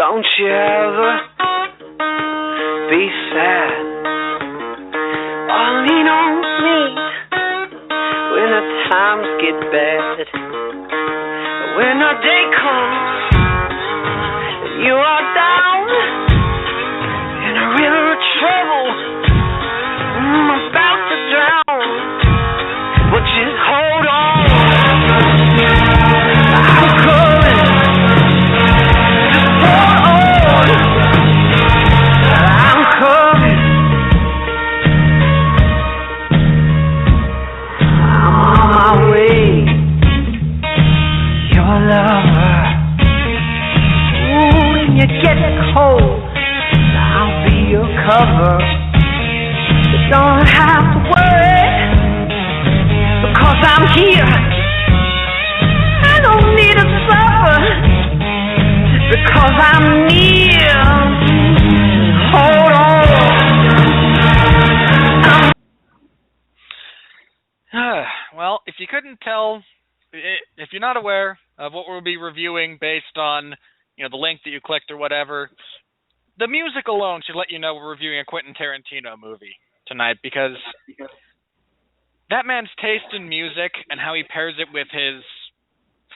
Don't you ever be sad or lean on me when the times get bad. When the day comes and you are down in a river of trouble, I'm about to drown, but just hold on. I'm coming. Cold, I'll be your cover. You don't have to worry, because I'm here. I don't need to suffer, just because I'm near. Hold on. Well, if you couldn't tell, if you're not aware of what we'll be reviewing based on the link that you clicked or whatever, the music alone should let you know we're reviewing a Quentin Tarantino movie tonight, because that man's taste in music and how he pairs it with his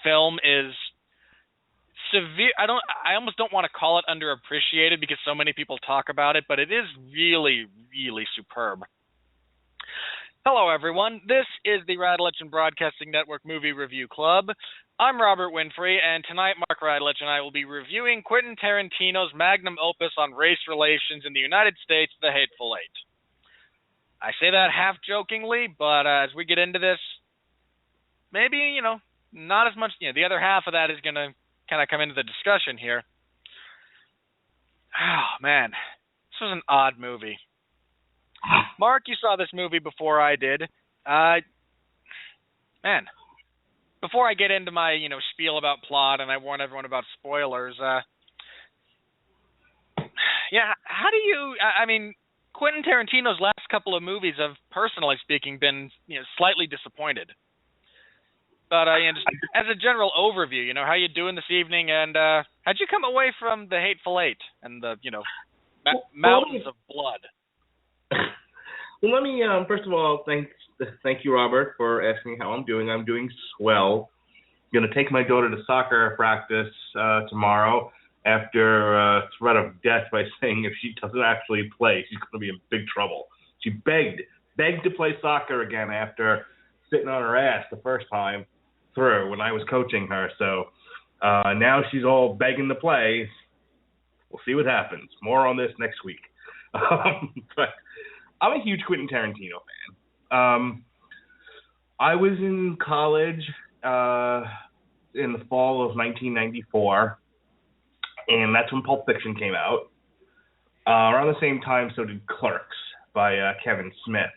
film is severe. I almost don't want to call it underappreciated because so many people talk about it, but it is really, really superb. Hello, everyone. This is the Radulich and Broadcasting Network Movie Review Club. I'm Robert Winfree, and tonight Mark Radulich and I will be reviewing Quentin Tarantino's magnum opus on race relations in the United States, The Hateful Eight. I say that half jokingly, but as we get into this, maybe, not as much, the other half of that is going to kind of come into the discussion here. Oh, man, this was an odd movie. Mark, you saw this movie before I did. Man, before I get into my, spiel about plot and I warn everyone about spoilers, how do you, Quentin Tarantino's last couple of movies have, personally speaking, been, slightly disappointed. But, just as a general overview, how you doing this evening, and how'd you come away from The Hateful Eight and the, mountains of blood? Well, let me, first of all, thank you, Robert, for asking how I'm doing. I'm doing swell. I'm going to take my daughter to soccer practice tomorrow after threat of death by saying if she doesn't actually play, she's going to be in big trouble. She begged to play soccer again after sitting on her ass the first time through when I was coaching her. So now she's all begging to play. We'll see what happens. More on this next week. But I'm a huge Quentin Tarantino fan. I was in college in the fall of 1994, and that's when Pulp Fiction came out. Around the same time, so did Clerks by Kevin Smith.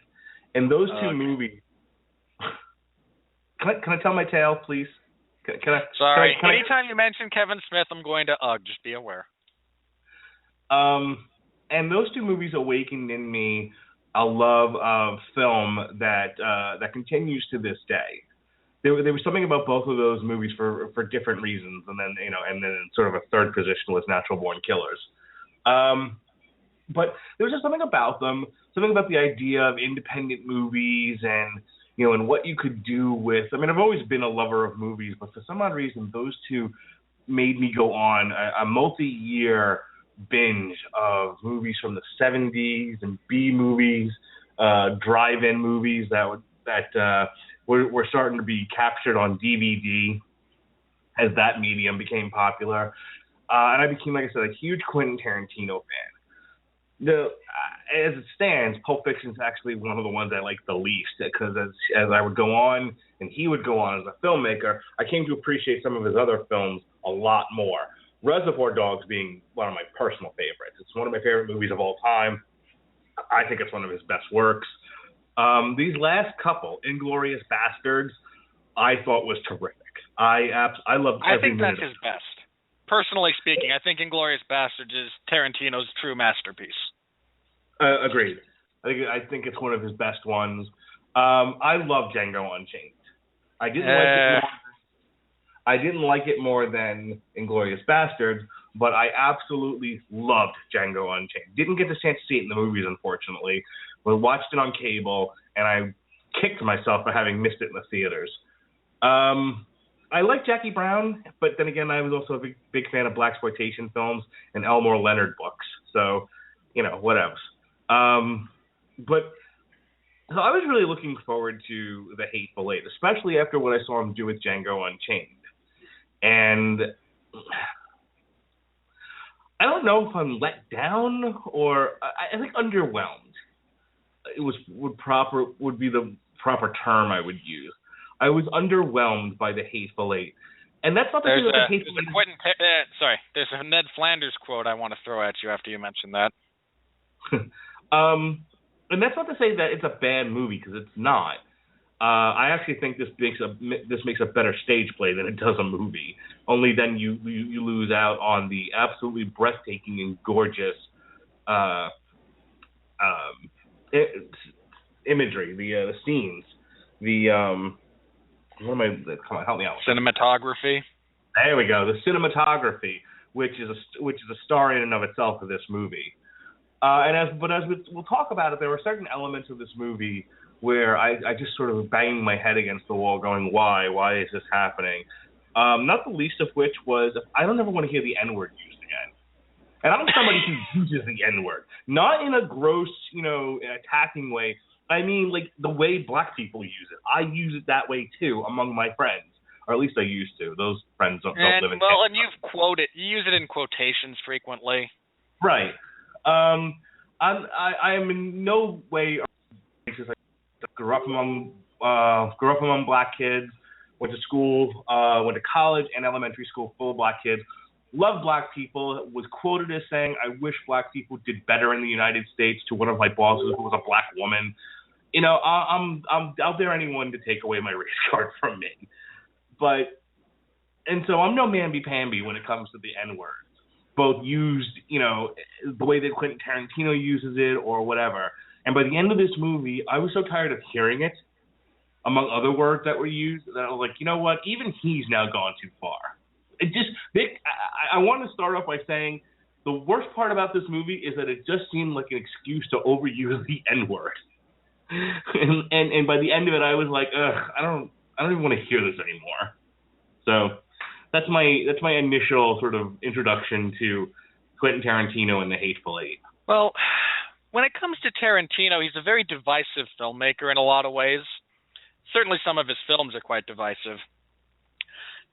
And those two movies... Can I tell my tale, please? Sorry. Anytime you mention Kevin Smith, I'm going to just be aware. And those two movies awakened in me a love of film that continues to this day. There was something about both of those movies for different reasons, and then sort of a third position was Natural Born Killers. But there was just something about them, something about the idea of independent movies and and what you could do with. I've always been a lover of movies, but for some odd reason, those two made me go on a multi-year binge of movies from the 70s and B movies, drive-in movies that were starting to be captured on DVD as that medium became popular. And I became, like I said, a huge Quentin Tarantino fan. As it stands, Pulp Fiction is actually one of the ones I like the least, because as I would go on and he would go on as a filmmaker, I came to appreciate some of his other films a lot more. Reservoir Dogs being one of my personal favorites. It's one of my favorite movies of all time. I think it's one of his best works. These last couple, Inglourious Bastards, I thought was terrific. I loved every minute. I think that's his best. Personally speaking, I think Inglourious Bastards is Tarantino's true masterpiece. Agreed. I think it's one of his best ones. I love Django Unchained. I didn't like it more than Inglourious Bastards, but I absolutely loved Django Unchained. Didn't get the chance to see it in the movies, unfortunately, but watched it on cable, and I kicked myself for having missed it in the theaters. I like Jackie Brown, but then again, I was also a big fan of blaxploitation films and Elmore Leonard books. So, whatevs. But so I was really looking forward to the Hateful Eight, especially after what I saw him do with Django Unchained. And I don't know if I'm let down or I think underwhelmed. Would be the proper term I would use. I was underwhelmed by the Hateful Eight, and that's not the thing with the Hateful Eight. There's a Ned Flanders quote I want to throw at you after you mention that. And that's not to say that it's a bad movie, because it's not. I actually think this makes a better stage play than it does a movie. Only then you lose out on the absolutely breathtaking and gorgeous imagery, the scenes, come on, help me out. Cinematography. There we go. The cinematography, which is a star in and of itself for this movie. As we'll talk about it, there were certain elements of this movie where I just sort of banged my head against the wall, going, "Why? Why is this happening?" Not the least of which was I don't ever want to hear the N-word used again. And I'm somebody who uses the N-word, not in a gross, attacking way. I mean, like the way black people use it. I use it that way too among my friends, or at least I used to. Those friends don't live in Canada. And you use it in quotations frequently. Right. I am in no way racist. I grew up among black kids. Went to school, went to college and elementary school full of black kids. Loved black people. Was quoted as saying, "I wish black people did better in the United States," to one of my bosses who was a black woman. I'm out there anyone to take away my race card from me. And so I'm no mamby-pamby when it comes to the N-word. Both used, the way that Quentin Tarantino uses it or whatever. And by the end of this movie, I was so tired of hearing it, among other words that were used, that I was like, you know what? Even he's now gone too far. I want to start off by saying the worst part about this movie is that it just seemed like an excuse to overuse the N-word. And by the end of it, I was like, ugh, I don't even want to hear this anymore. So that's my initial sort of introduction to Quentin Tarantino and the Hateful Eight. Well, when it comes to Tarantino, he's a very divisive filmmaker in a lot of ways. Certainly some of his films are quite divisive.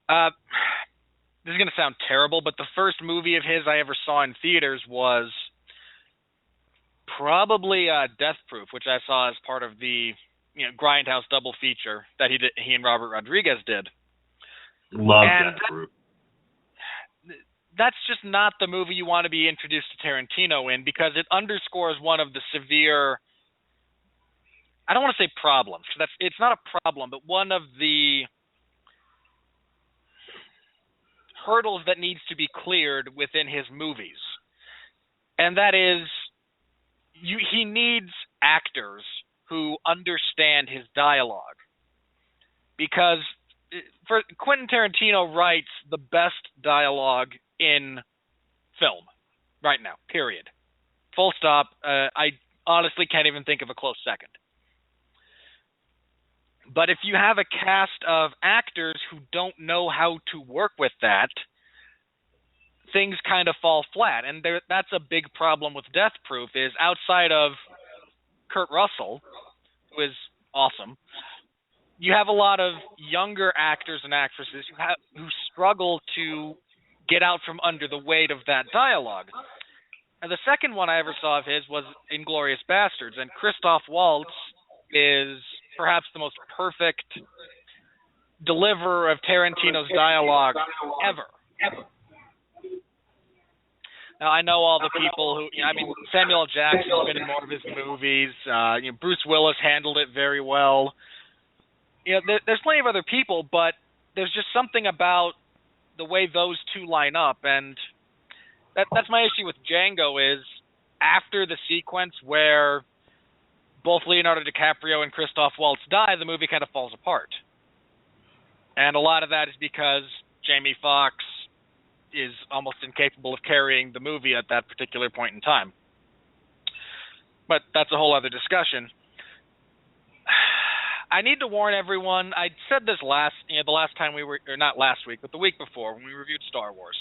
This is going to sound terrible, but the first movie of his I ever saw in theaters was probably Death Proof, which I saw as part of the Grindhouse double feature that he and Robert Rodriguez did. Love Death Proof. That's just not the movie you want to be introduced to Tarantino in, because it underscores one of the severe, I don't want to say problems, because it's not a problem, but one of the hurdles that needs to be cleared within his movies. And that is, he needs actors who understand his dialogue. Because Quentin Tarantino writes the best dialogue in film right now, period. Full stop. I honestly can't even think of a close second. But if you have a cast of actors who don't know how to work with that, things kind of fall flat. And that's a big problem with Death Proof, is outside of Kurt Russell, who is awesome, you have a lot of younger actors and actresses who struggle to get out from under the weight of that dialogue. And the second one I ever saw of his was Inglourious Bastards, and Christoph Waltz is perhaps the most perfect deliverer of Tarantino's dialogue ever. Now, I know all the people who, Samuel L. Jackson's been in more of his movies. Bruce Willis handled it very well. There's plenty of other people, but there's just something about the way those two line up, and that's my issue with Django is after the sequence where both Leonardo DiCaprio and Christoph Waltz die, the movie kind of falls apart. And a lot of that is because Jamie Foxx is almost incapable of carrying the movie at that particular point in time. But that's a whole other discussion. I need to warn everyone. I said this the last time we were, or not last week, but the week before when we reviewed Star Wars.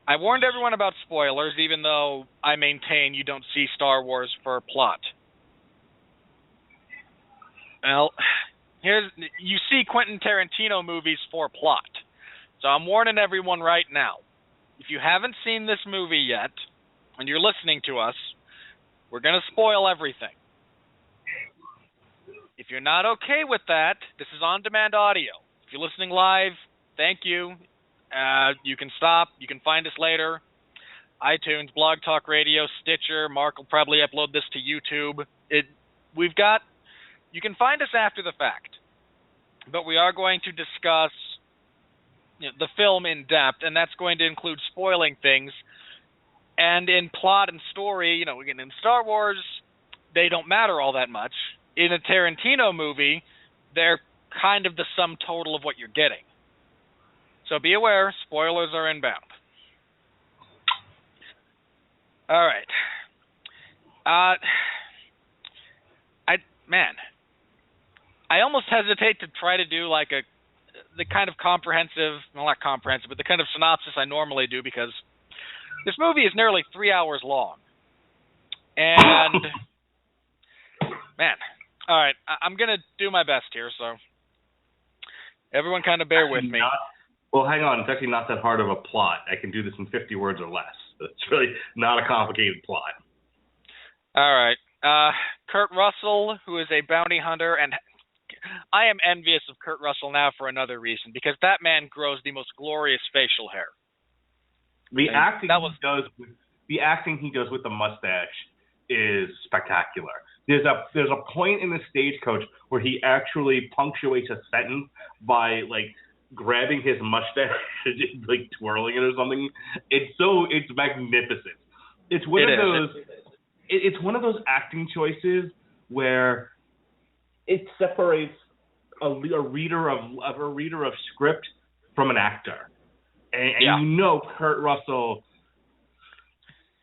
I warned everyone about spoilers, even though I maintain you don't see Star Wars for plot. Well, you see Quentin Tarantino movies for plot. So I'm warning everyone right now. If you haven't seen this movie yet, and you're listening to us, we're going to spoil everything. If you're not okay with that, this is on-demand audio. If you're listening live, thank you. You can stop. You can find us later. iTunes, Blog Talk Radio, Stitcher. Mark will probably upload this to YouTube. You can find us after the fact. But we are going to discuss the film in depth, and that's going to include spoiling things. And in plot and story, in Star Wars, they don't matter all that much. In a Tarantino movie, they're kind of the sum total of what you're getting. So be aware, spoilers are inbound. All right. I almost hesitate to try to do the kind of comprehensive, well, not comprehensive, but the kind of synopsis I normally do, because this movie is nearly 3 hours long. And, man, all right, I'm going to do my best here, so everyone kind of bear with me. Well, hang on. It's actually not that hard of a plot. I can do this in 50 words or less. It's really not a complicated plot. All right. Kurt Russell, who is a bounty hunter, and I am envious of Kurt Russell now for another reason, because that man grows the most glorious facial hair. The acting he does with the mustache is spectacular. There's a point in the Stagecoach where he actually punctuates a sentence by grabbing his mustache and twirling it or something. It's magnificent. It's one of those acting choices where it separates a reader of script from an actor. And Kurt Russell,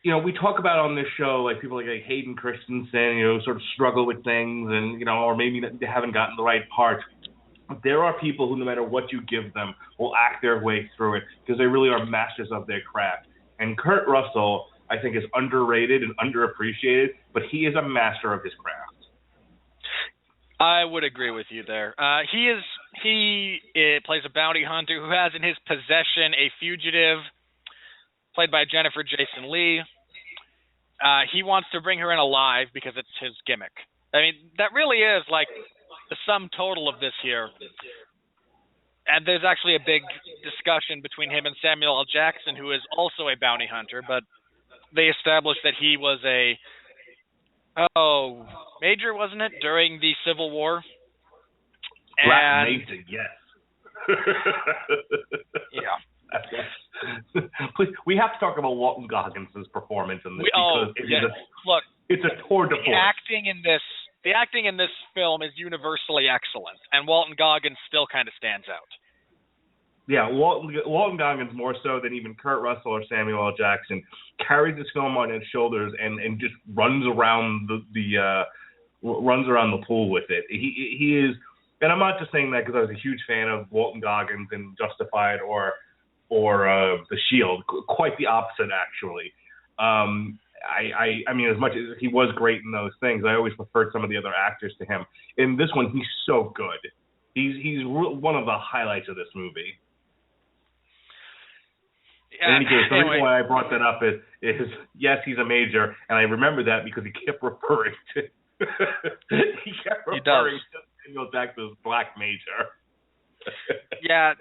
we talk about on this show, people like Hayden Christensen, sort of struggle with things and, or maybe they haven't gotten the right part. There are people who, no matter what you give them, will act their way through it because they really are masters of their craft. And Kurt Russell, I think, is underrated and underappreciated, but he is a master of his craft. I would agree with you there. He plays a bounty hunter who has in his possession a fugitive, played by Jennifer Jason Leigh. He wants to bring her in alive because it's his gimmick. I mean, that really is the sum total of this here. And there's actually a big discussion between him and Samuel L. Jackson, who is also a bounty hunter, but they established that he was a major, wasn't it, during the Civil War? Black Mesa, yes. Yeah. Please, we have to talk about Walton Goggins' performance in this it's a tour de force. The acting in this film is universally excellent, and Walton Goggins still kind of stands out. Yeah, Walton Goggins, more so than even Kurt Russell or Samuel L. Jackson, carries this film on his shoulders and just runs around the pool with it. He is, and I'm not just saying that because I was a huge fan of Walton Goggins in Justified or The Shield. Quite the opposite, actually. I mean, as much as he was great in those things, I always preferred some of the other actors to him. In this one, he's so good. He's one of the highlights of this movie. Yeah, the reason why I brought that up is yes, he's a major, and I remember that because he kept referring to Samuel Jackson's black major. Yeah,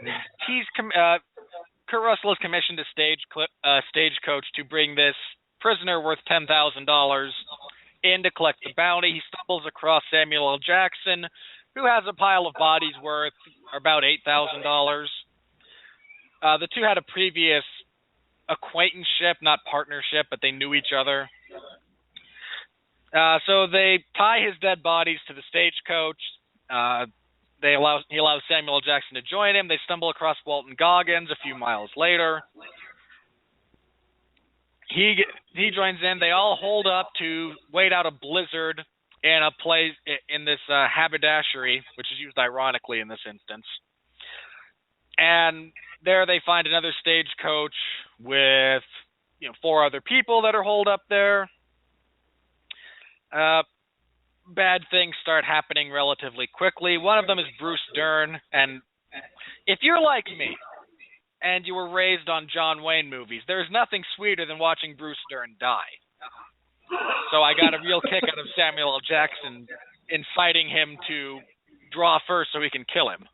Kurt Russell is commissioned a stagecoach to bring this prisoner worth $10,000 in to collect the bounty. He stumbles across Samuel L. Jackson, who has a pile of bodies worth about $8,000. The two had a previous acquaintanceship, not partnership, but they knew each other. So they tie his dead bodies to the stagecoach. he allows Samuel L. Jackson to join him. They stumble across Walton Goggins a few miles later. He joins in. They all hold up to wait out a blizzard in a place in this haberdashery, which is used ironically in this instance. And there they find another stagecoach with 4 other people that are holed up there. Bad things start happening relatively quickly. One of them is Bruce Dern, and if you're like me and you were raised on John Wayne movies, there's nothing sweeter than watching Bruce Dern die. So I got a real kick out of Samuel L. Jackson inciting him to draw first so he can kill him.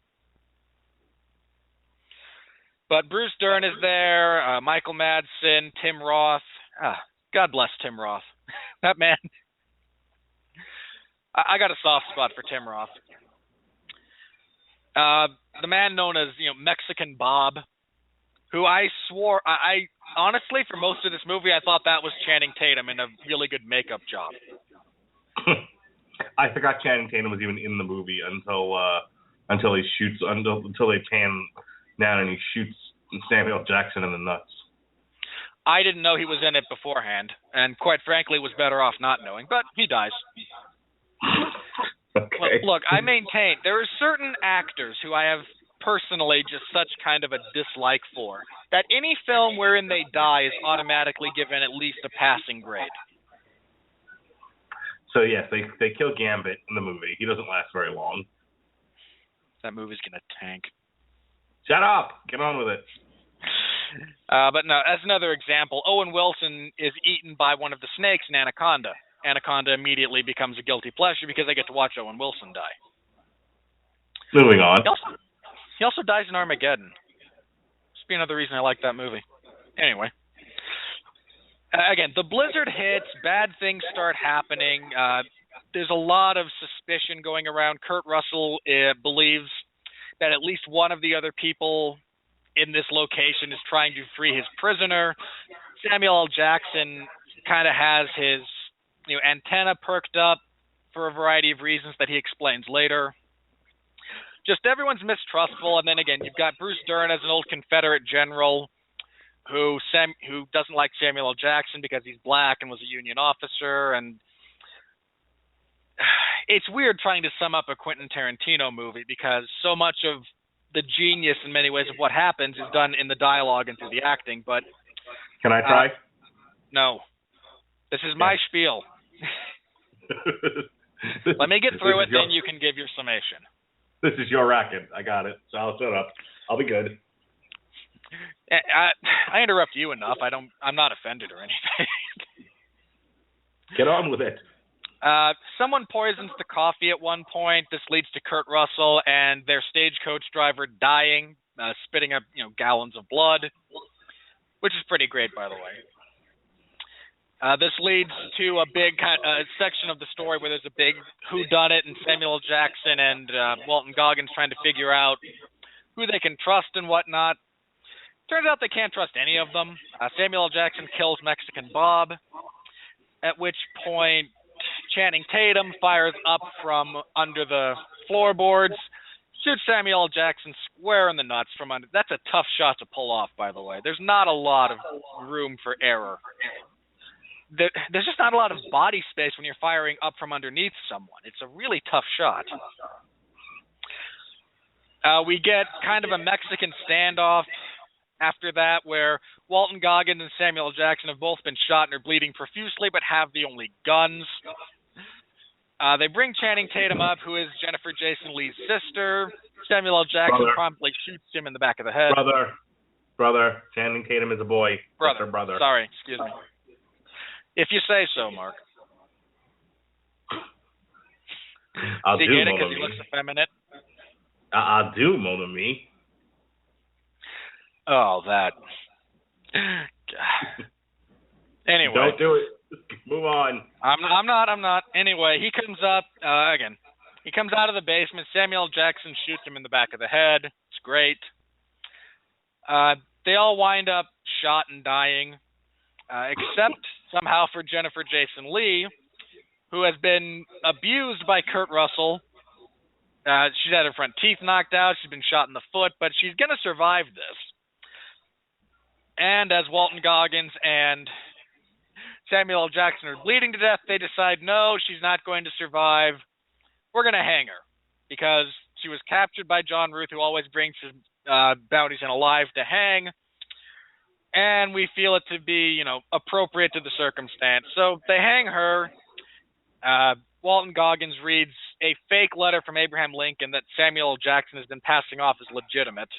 But Bruce Dern is there, Michael Madsen, Tim Roth. God bless Tim Roth. That man. I got a soft spot for Tim Roth. The man known as Mexican Bob, who I swore I honestly for most of this movie I thought that was Channing Tatum in a really good makeup job. I forgot Channing Tatum was even in the movie until they pan down and he shoots Samuel Jackson in the nuts. I didn't know he was in it beforehand, and quite frankly was better off not knowing, but he dies. Okay. Look, I maintain there are certain actors who I have personally just such kind of a dislike for, that any film wherein they die is automatically given at least a passing grade. So yes, they kill Gambit in the movie. He doesn't last very long. That movie's gonna tank. Shut up! Get on with it. But no, as another example, Owen Wilson is eaten by one of the snakes in Anaconda. Anaconda immediately becomes a guilty pleasure because I get to watch Owen Wilson die. Moving on. He also dies in Armageddon. Must be another reason I like that movie. Anyway. Again, the blizzard hits, bad things start happening. There's a lot of suspicion going around. Kurt Russell believes that at least one of the other people in this location is trying to free his prisoner. Samuel L. Jackson kind of has his antenna perked up for a variety of reasons that he explains later. Just everyone's mistrustful, and then again, you've got Bruce Dern as an old Confederate general who doesn't like Samuel L. Jackson because he's black and was a Union officer, and it's weird trying to sum up a Quentin Tarantino movie because so much of the genius in many ways of what happens is done in the dialogue and through the acting, but... Can I try? No. This is my spiel. Let me get through it, then you can give your summation. This is your racket. I got it. So I'll shut up. I'll be good. I interrupt you enough. I'm not offended or anything. Get on with it. Someone poisons the coffee at one point. This leads to Kurt Russell and their stagecoach driver dying, spitting up gallons of blood, which is pretty great, by the way. This leads to a big section of the story where there's a big whodunit and Samuel L. Jackson and Walton Goggins trying to figure out who they can trust and whatnot. Turns out they can't trust any of them. Samuel L. Jackson kills Mexican Bob, at which point Channing Tatum fires up from under the floorboards, shoots Samuel L. Jackson square in the nuts from under. That's a tough shot to pull off, by the way. There's not a lot of room for error. There's just not a lot of body space when you're firing up from underneath someone. It's a really tough shot. We get kind of a Mexican standoff after that where Walton Goggins and Samuel L. Jackson have both been shot and are bleeding profusely but have the only guns. They bring Channing Tatum up, who is Jennifer Jason Leigh's sister. Samuel L. Jackson promptly shoots him in the back of the head. Brother. Channing Tatum is a boy. Brother. Sorry, excuse me. If you say so, Mark. I'll do you get it because he looks effeminate? I'll do, mon ami. Oh, that. Anyway. Don't do it. Move on. I'm not. Anyway, he comes up, again. He comes out of the basement. Samuel L. Jackson shoots him in the back of the head. It's great. They all wind up shot and dying, except somehow for Jennifer Jason Leigh, who has been abused by Kurt Russell She's had her front teeth knocked out. She's been shot in the foot, but she's going to survive this. And as Walton Goggins and Samuel L. Jackson are bleeding to death, they decide, no, she's not going to survive. We're going to hang her because she was captured by John Ruth, who always brings his bounties in alive to hang. And we feel it to be, appropriate to the circumstance. So they hang her. Walton Goggins reads a fake letter from Abraham Lincoln that Samuel L. Jackson has been passing off as legitimate.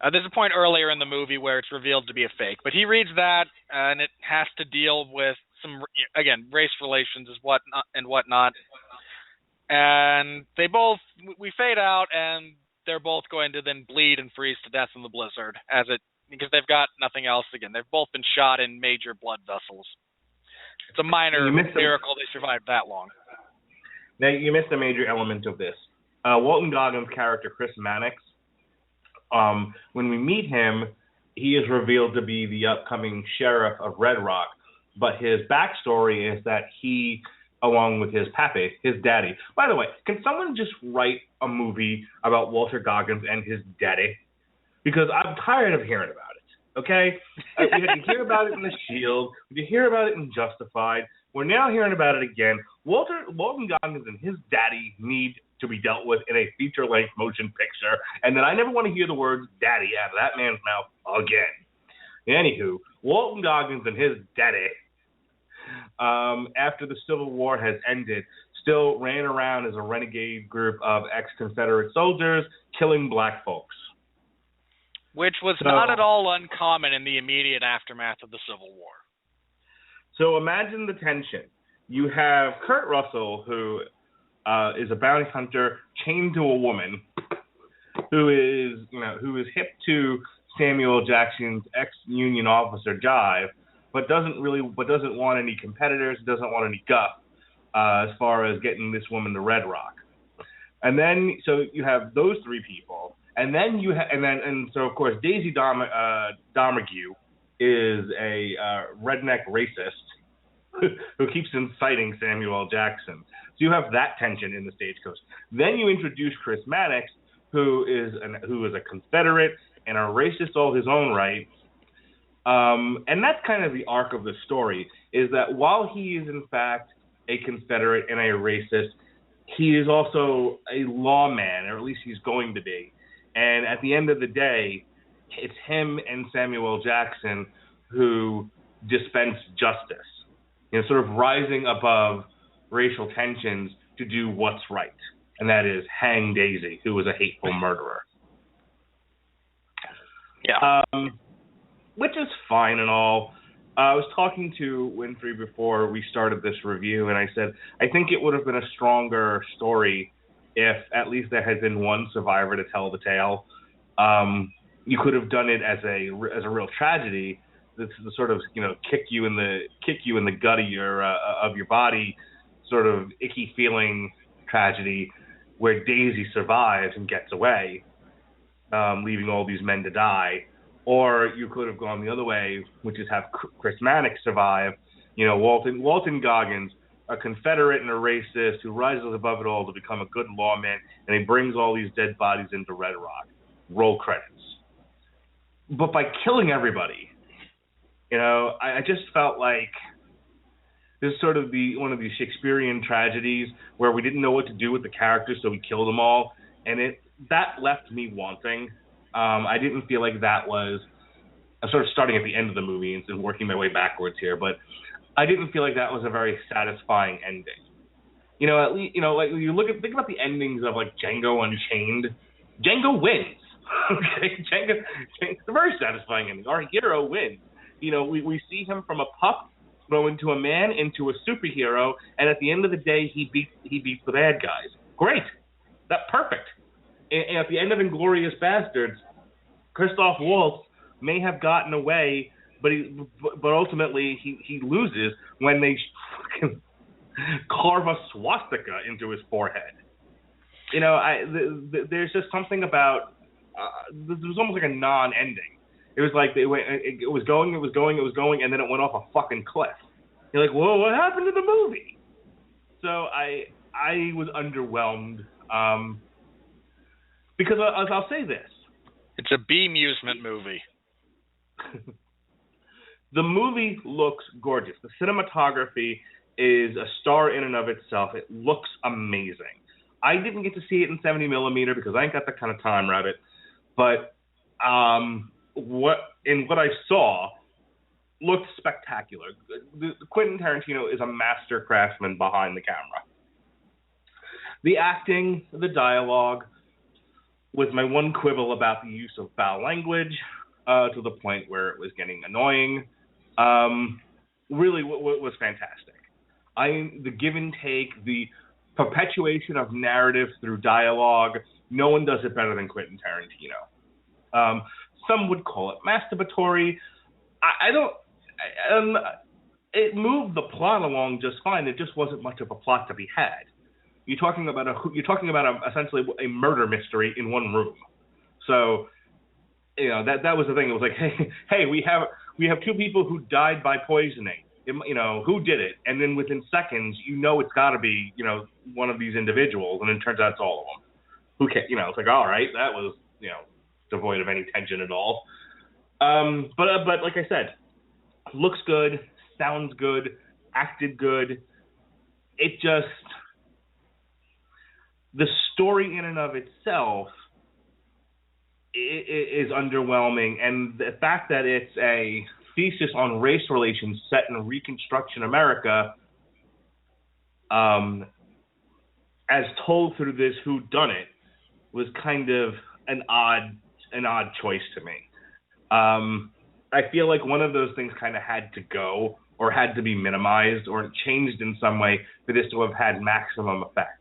There's a point earlier in the movie where it's revealed to be a fake, but he reads that, and it has to deal with some, again, race relations and whatnot. And we fade out, and they're both going to then bleed and freeze to death in the blizzard, because they've got nothing else. Again, they've both been shot in major blood vessels. It's a minor miracle they survived that long. Now, you missed a major element of this. Walton Goggins' character, Chris Mannix, when we meet him, he is revealed to be the upcoming sheriff of Red Rock, but his backstory is that he, along with his papi, his daddy. By the way, can someone just write a movie about Walter Goggins and his daddy? Because I'm tired of hearing about it, okay? We had to hear about it in The Shield. We had to hear about it in Justified. We're now hearing about it again. Walton Goggins and his daddy need to be dealt with in a feature-length motion picture, and then I never want to hear the words daddy out of that man's mouth again. Anywho, Walton Goggins and his daddy, after the Civil War has ended, still ran around as a renegade group of ex-Confederate soldiers killing black folks. Which was not at all uncommon in the immediate aftermath of the Civil War. So imagine the tension. You have Kurt Russell, who is a bounty hunter chained to a woman, who is hip to Samuel Jackson's ex-Union officer Jive, but doesn't want any competitors, doesn't want any guff as far as getting this woman to Red Rock. And then so you have those three people, and then so of course Daisy Domergue is a redneck racist who keeps inciting Samuel L. Jackson. So you have that tension in the Stagecoach. Then you introduce Chris Mannix, who is a Confederate and a racist all his own right. And that's kind of the arc of the story, is that while he is in fact a Confederate and a racist, he is also a lawman, or at least he's going to be. And at the end of the day, it's him and Samuel L. Jackson who dispense justice, sort of rising above racial tensions to do what's right, and that is hang Daisy, who was a hateful murderer. Yeah. Which is fine and all. I was talking to Winfree before we started this review, and I said, I think it would have been a stronger story if at least there had been one survivor to tell the tale. You could have done it as a real tragedy. This is the sort of kick you in the gut of your body, sort of icky feeling tragedy, where Daisy survives and gets away, leaving all these men to die. Or you could have gone the other way, which is have Chris Mannix survive. Walton Goggins, a Confederate and a racist who rises above it all to become a good lawman, and he brings all these dead bodies into Red Rock. Roll credits. But by killing everybody, I just felt like this is sort of one of these Shakespearean tragedies where we didn't know what to do with the characters, so we killed them all, and that left me wanting. I didn't feel like that was. I'm sort of starting at the end of the movie and working my way backwards here, but I didn't feel like that was a very satisfying ending. At least like you think about the endings of like Django Unchained. Django wins. Okay, Django, it's a very satisfying ending. Our hero wins. We see him from a pup grow into a man, into a superhero, and at the end of the day, he beats the bad guys. Great, that's perfect. And at the end of Inglourious Bastards, Christoph Waltz may have gotten away, but ultimately he loses when they carve a swastika into his forehead. There's just something about there was almost like a non-ending. It was like it was going, and then it went off a fucking cliff. You're like, whoa, what happened to the movie? So I I was underwhelmed because I'll say this. It's a B-musement movie. The movie looks gorgeous. The cinematography is a star in and of itself. It looks amazing. I didn't get to see it in 70 millimeter because I ain't got that kind of time, Rabbit. But what I saw looked spectacular. Quentin Tarantino is a master craftsman behind the camera. The acting, the dialogue, was my one quibble about the use of foul language to the point where it was getting annoying. Really was fantastic. The give and take, the perpetuation of narrative through dialogue, no one does it better than Quentin Tarantino. Some would call it masturbatory. I don't. It moved the plot along just fine. There just wasn't much of a plot to be had. You're talking about essentially a murder mystery in one room. So, that was the thing. It was like, hey, we have two people who died by poisoning. Who did it? And then within seconds, it's got to be one of these individuals, and it turns out it's all of them. Who cares? It's like, all right, that was devoid of any tension at all. But like I said, looks good, sounds good, acted good. It just, the story in and of itself is underwhelming, and the fact that it's a thesis on race relations set in Reconstruction America, as told through this whodunit, was kind of an odd choice to me. I feel like one of those things kind of had to go, or had to be minimized, or changed in some way for this to have had maximum effect.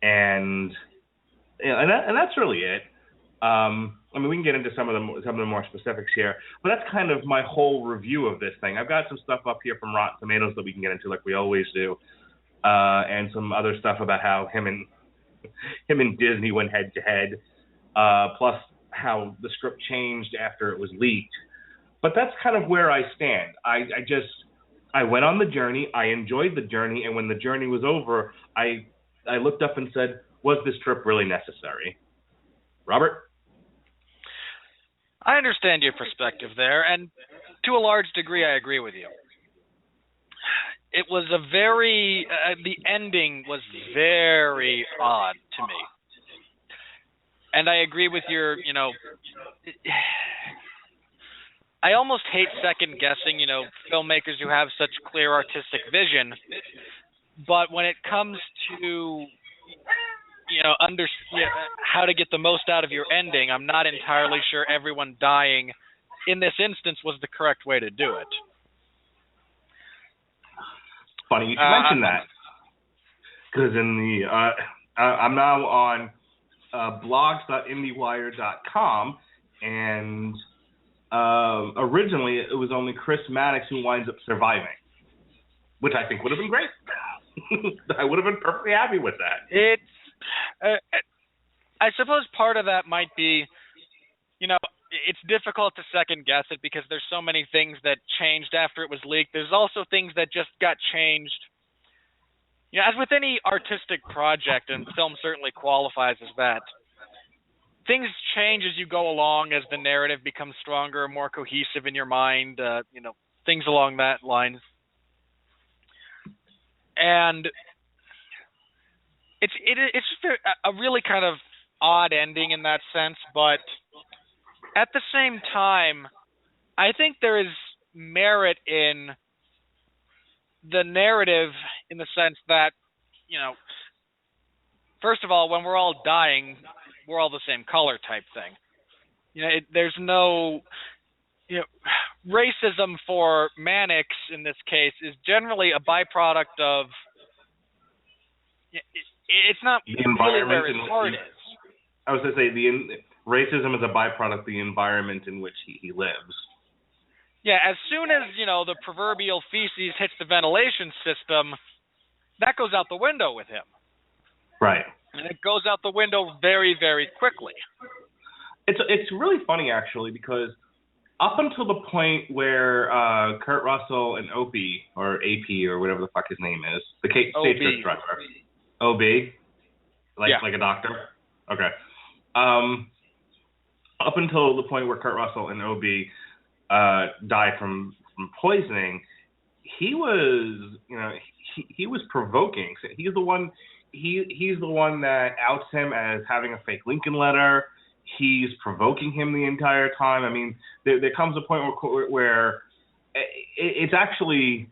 And that's really it. We can get into some of the more specifics here, but that's kind of my whole review of this thing. I've got some stuff up here from Rotten Tomatoes that we can get into, like we always do, and some other stuff about how him and Disney went head to head, plus how the script changed after it was leaked. But that's kind of where I stand. I went on the journey. I enjoyed the journey, and when the journey was over, I looked up and said, was this trip really necessary? Robert? I understand your perspective there, and to a large degree, I agree with you. It was the ending was very odd to me. And I agree with your, I almost hate second guessing, filmmakers who have such clear artistic vision. But when it comes to, how to get the most out of your ending, I'm not entirely sure everyone dying in this instance was the correct way to do it. Funny you should mention that, because I'm now on blogs.indiewire.com, and originally it was only Chris Maddox who winds up surviving, which I think would have been great. I would have been perfectly happy with that. I suppose part of that might be, it's difficult to second guess it because there's so many things that changed after it was leaked. There's also things that just got changed. As with any artistic project, and film certainly qualifies as that, things change as you go along, as the narrative becomes stronger, more cohesive in your mind, things along that line. And it's a really kind of odd ending in that sense, but at the same time, I think there is merit in the narrative in the sense that, first of all, when we're all dying, we're all the same color type thing. There's no, racism for Mannix in this case is generally a byproduct of, it's not the really environment where his heart is. I was going to say racism is a byproduct of the environment in which he lives. Yeah, as soon as, the proverbial feces hits the ventilation system, that goes out the window with him. Right. And it goes out the window very, very quickly. It's really funny, actually, because up until the point where Kurt Russell and Opie, or AP, or whatever the fuck his name is, the stagecoach driver, OB? Like a doctor? Okay. Up until the point where Kurt Russell and OB died from poisoning, he was, he was provoking. So he's the one that outs him as having a fake Lincoln letter. He's provoking him the entire time. I mean, there comes a point where it's actually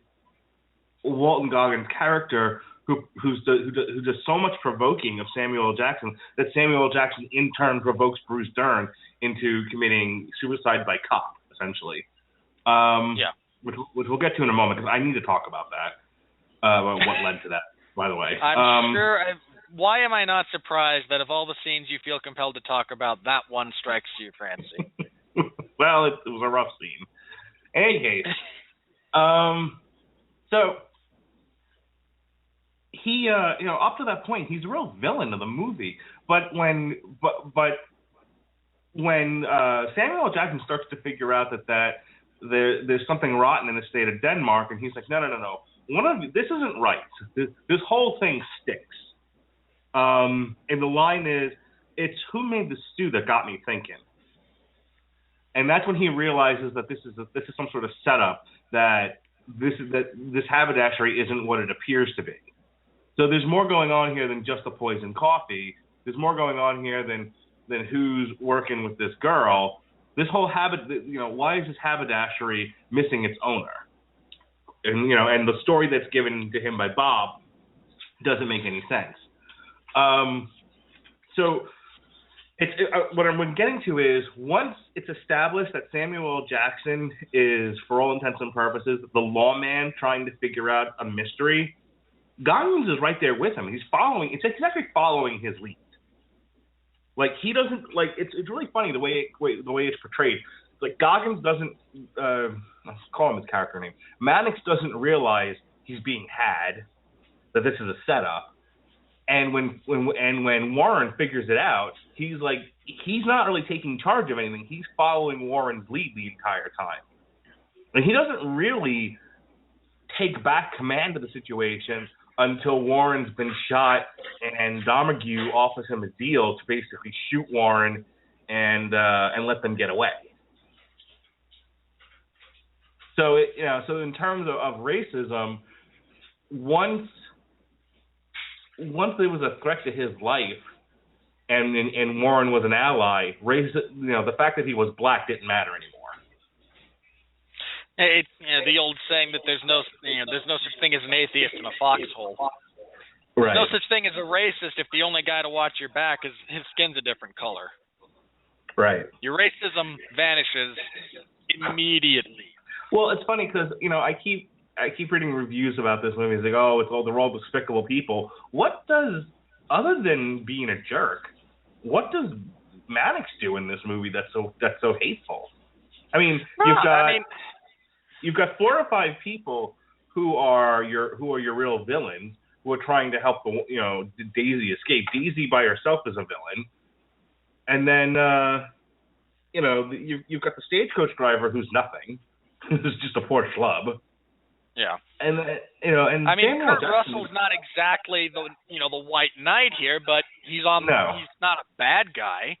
Walton Goggins' character who does so much provoking of Samuel L. Jackson that Samuel L. Jackson in turn provokes Bruce Dern into committing suicide by cop, essentially. Which we'll get to in a moment, because I need to talk about that. What led to that, by the way. I'm sure. Why am I not surprised that of all the scenes you feel compelled to talk about, that one strikes your fancy? Well, it was a rough scene. In any case, so he, up to that point, he's a real villain of the movie. But when Samuel L. Jackson starts to figure out that there's something rotten in the state of Denmark, and he's like, no. This isn't right. This whole thing stinks. And the line is, it's who made the stew that got me thinking. And that's when he realizes that this is some sort of setup, that this haberdashery isn't what it appears to be. So there's more going on here than just the poisoned coffee. There's more going on here than who's working with this girl. This whole why is this haberdashery missing its owner? And the story that's given to him by Bob doesn't make any sense. So what I'm getting to is, once it's established that Samuel L. Jackson is, for all intents and purposes, the lawman trying to figure out a mystery, Goggins is right there with him. He's actually following his lead. Like, he doesn't, it's really funny the way it's portrayed. Like, Goggins doesn't, let's call him his character name. Maddox doesn't realize he's being had, that this is a setup. And when Warren figures it out, he's not really taking charge of anything. He's following Warren's lead the entire time. And he doesn't really take back command of the situation until Warren's been shot and Domergue offers him a deal to basically shoot Warren and let them get away. So so in terms of racism, once there was a threat to his life, and Warren was an ally, the fact that he was black didn't matter anymore. It's the old saying that there's no such thing as an atheist in a foxhole. Right. There's no such thing as a racist if the only guy to watch your back is his skin's a different color. Right. Your racism vanishes immediately. Well, it's funny because I keep reading reviews about this movie. It's like, oh, they're all despicable people. Other than being a jerk, what does Maddox do in this movie that's so hateful? I mean, you've got 4 or 5 people who are your real villains, who are trying to help Daisy escape. Daisy by herself is a villain, and then you've got the stagecoach driver who's nothing, who's just a poor schlub. Yeah. And Kurt Russell's not exactly the white knight here, but he's not a bad guy.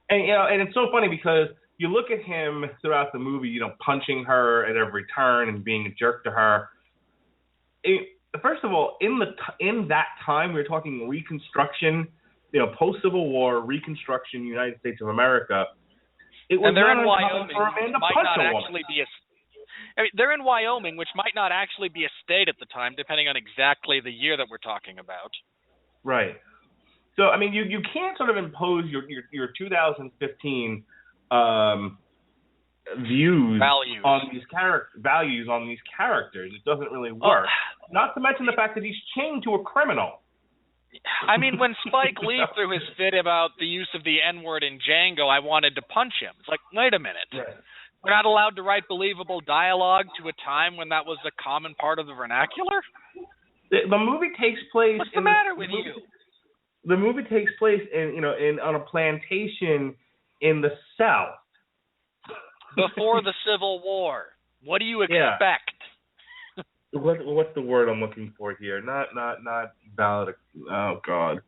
And it's so funny because you look at him throughout the movie, punching her at every turn and being a jerk to her. First of all, in that time, we were talking Reconstruction, post-Civil War, Reconstruction, United States of America. They're in Wyoming, they're in Wyoming, which might not actually be a state at the time, depending on exactly the year that we're talking about. Right. So, I mean, you can't sort of impose your 2015 values on these characters. It doesn't really work. Not to mention the fact that he's chained to a criminal. I mean, when Spike Lee threw his fit about the use of the N-word in Django, I wanted to punch him. It's like, wait a minute. Right. We're not allowed to write believable dialogue to a time when that was a common part of the vernacular? The movie takes place... What's the matter with you? The movie takes place on a plantation in the South. Before the Civil War. What do you expect? what's the word I'm looking for here? Not valid. Oh God.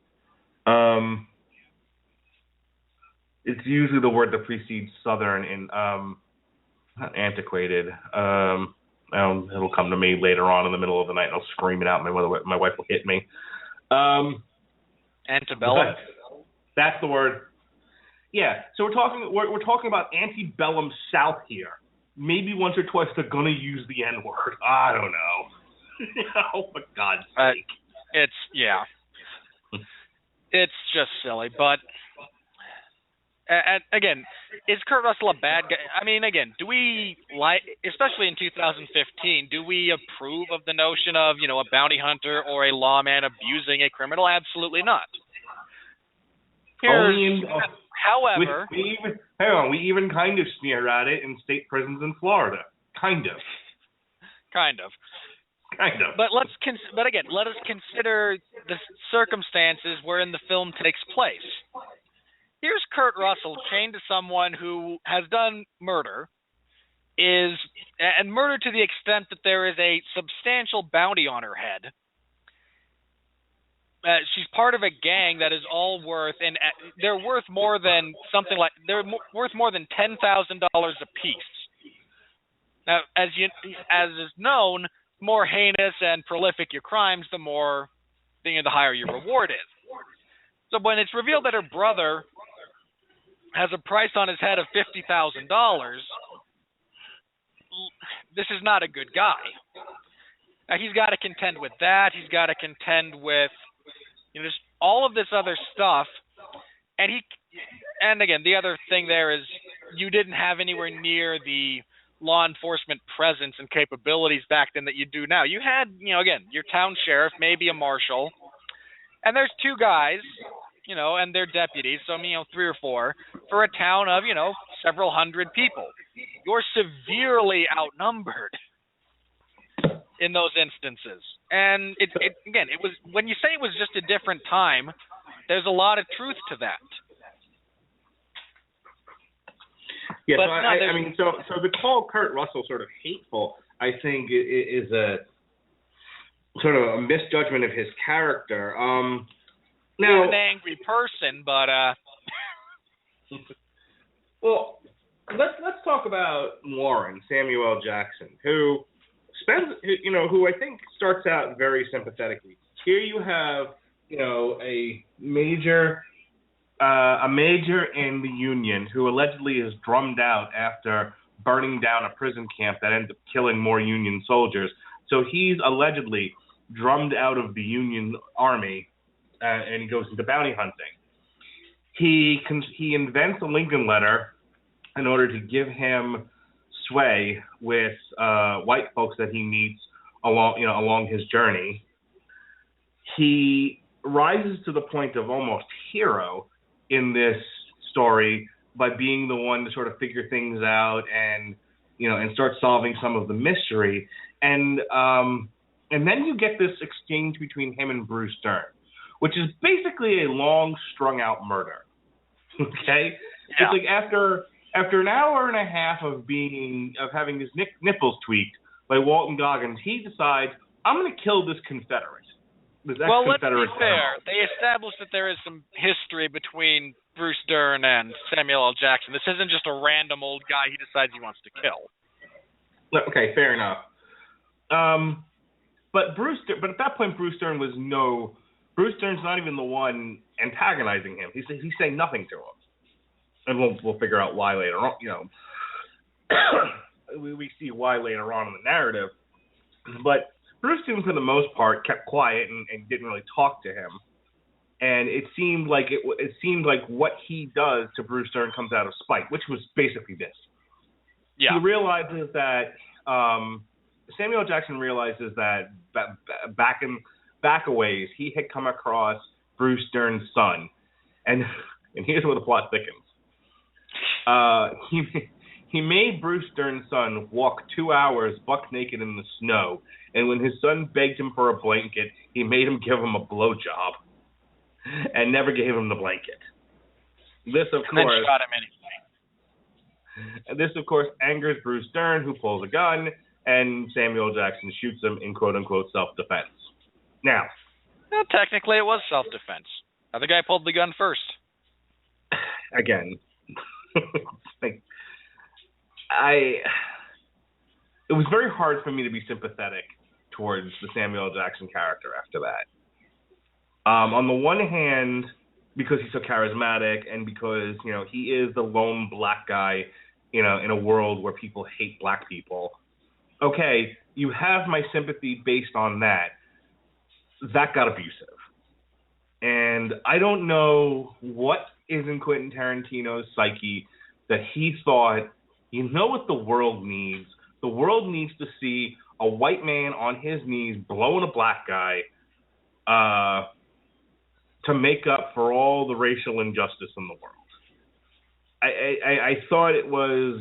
It's usually the word that precedes Southern in not antiquated. It'll come to me later on in the middle of the night, and I'll scream it out. My wife will hit me. Antebellum. That's the word. Yeah. So we're talking about antebellum South here. Maybe once or twice they're gonna use the N-word. I don't know. Oh, for God's sake. It's just silly. But and again, is Kurt Russell a bad guy? I mean, again, do we especially in 2015, do we approve of the notion of, a bounty hunter or a lawman abusing a criminal? Absolutely not. However, we even kind of sneer at it in state prisons in Florida. Kind of. But again, let us consider the circumstances wherein the film takes place. Here's Kurt Russell chained to someone who has done murder, and murder to the extent that there is a substantial bounty on her head. She's part of a gang that is all worth, and they're worth more than worth more than $10,000 apiece. Now, as is known, the more heinous and prolific your crimes, the higher your reward is. So when it's revealed that her brother has a price on his head of $50,000, this is not a good guy. Now, he's got to contend with that. He's got to contend with just all of this other stuff. And again, the other thing there is you didn't have anywhere near the law enforcement presence and capabilities back then that you do now. You had, again, your town sheriff, maybe a marshal, and there's two guys, and their deputies, so 3 or 4, for a town of, several hundred people. You're severely outnumbered in those instances. And it was, when you say it was just a different time, there's a lot of truth to that. Yeah, so to call Kurt Russell sort of hateful, I think is a sort of a misjudgment of his character. He's an angry person, but well, let's talk about Warren, Samuel L. Jackson, who I think starts out very sympathetically. Here you have, a major in the Union who allegedly is drummed out after burning down a prison camp that ends up killing more Union soldiers. So he's allegedly drummed out of the Union Army, and he goes into bounty hunting. He invents a Lincoln letter in order to give him sway with white folks that he meets along his journey. He rises to the point of almost hero in this story by being the one to sort of figure things out and start solving some of the mystery. And then you get this exchange between him and Bruce Dern, which is basically a long strung out murder. Okay? Yeah. It's like after an hour and a half of having his nipples tweaked by Walton Goggins, he decides, I'm going to kill this Confederate. Well, let's be fair. They established that there is some history between Bruce Dern and Samuel L. Jackson. This isn't just a random old guy he decides he wants to kill. Okay, fair enough. But at that point, Bruce Dern's not even the one antagonizing him. He's saying nothing to him, and we'll figure out why later on. We see why later on in the narrative, but Bruce Dern, for the most part, kept quiet and didn't really talk to him. And it seemed like what he does to Bruce Dern comes out of spite, which was basically this. Yeah. He realizes that Samuel Jackson realizes that back a ways he had come across Bruce Dern's son, and here's where the plot thickens. He made Bruce Dern's son walk 2 hours buck naked in the snow, and when his son begged him for a blanket, he made him give him a blowjob, and never gave him the blanket. This, of course, shot him anyway. This, of course, angers Bruce Dern, who pulls a gun, and Samuel Jackson shoots him in quote-unquote self-defense. Now, well, technically it was self-defense. The guy pulled the gun first. Again, it was very hard for me to be sympathetic towards the Samuel Jackson character after that. On the one hand, because he's so charismatic and because, he is the lone black guy, in a world where people hate black people. Okay, you have my sympathy based on that. That got abusive. And I don't know what is in Quentin Tarantino's psyche that he thought, what the world needs? The world needs to see a white man on his knees blowing a black guy to make up for all the racial injustice in the world. I thought it was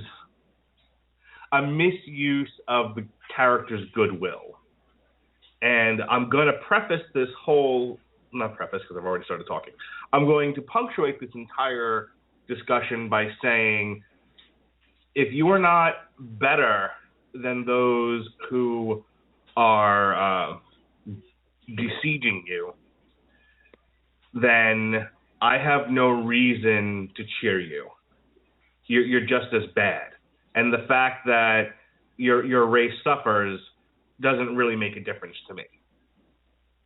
a misuse of the character's goodwill. And I'm going to preface this whole, not preface because I've already started talking, I'm going to punctuate this entire discussion by saying, if you are not better than those who are besieging you, then I have no reason to cheer you. You're just as bad. And the fact that your race suffers doesn't really make a difference to me.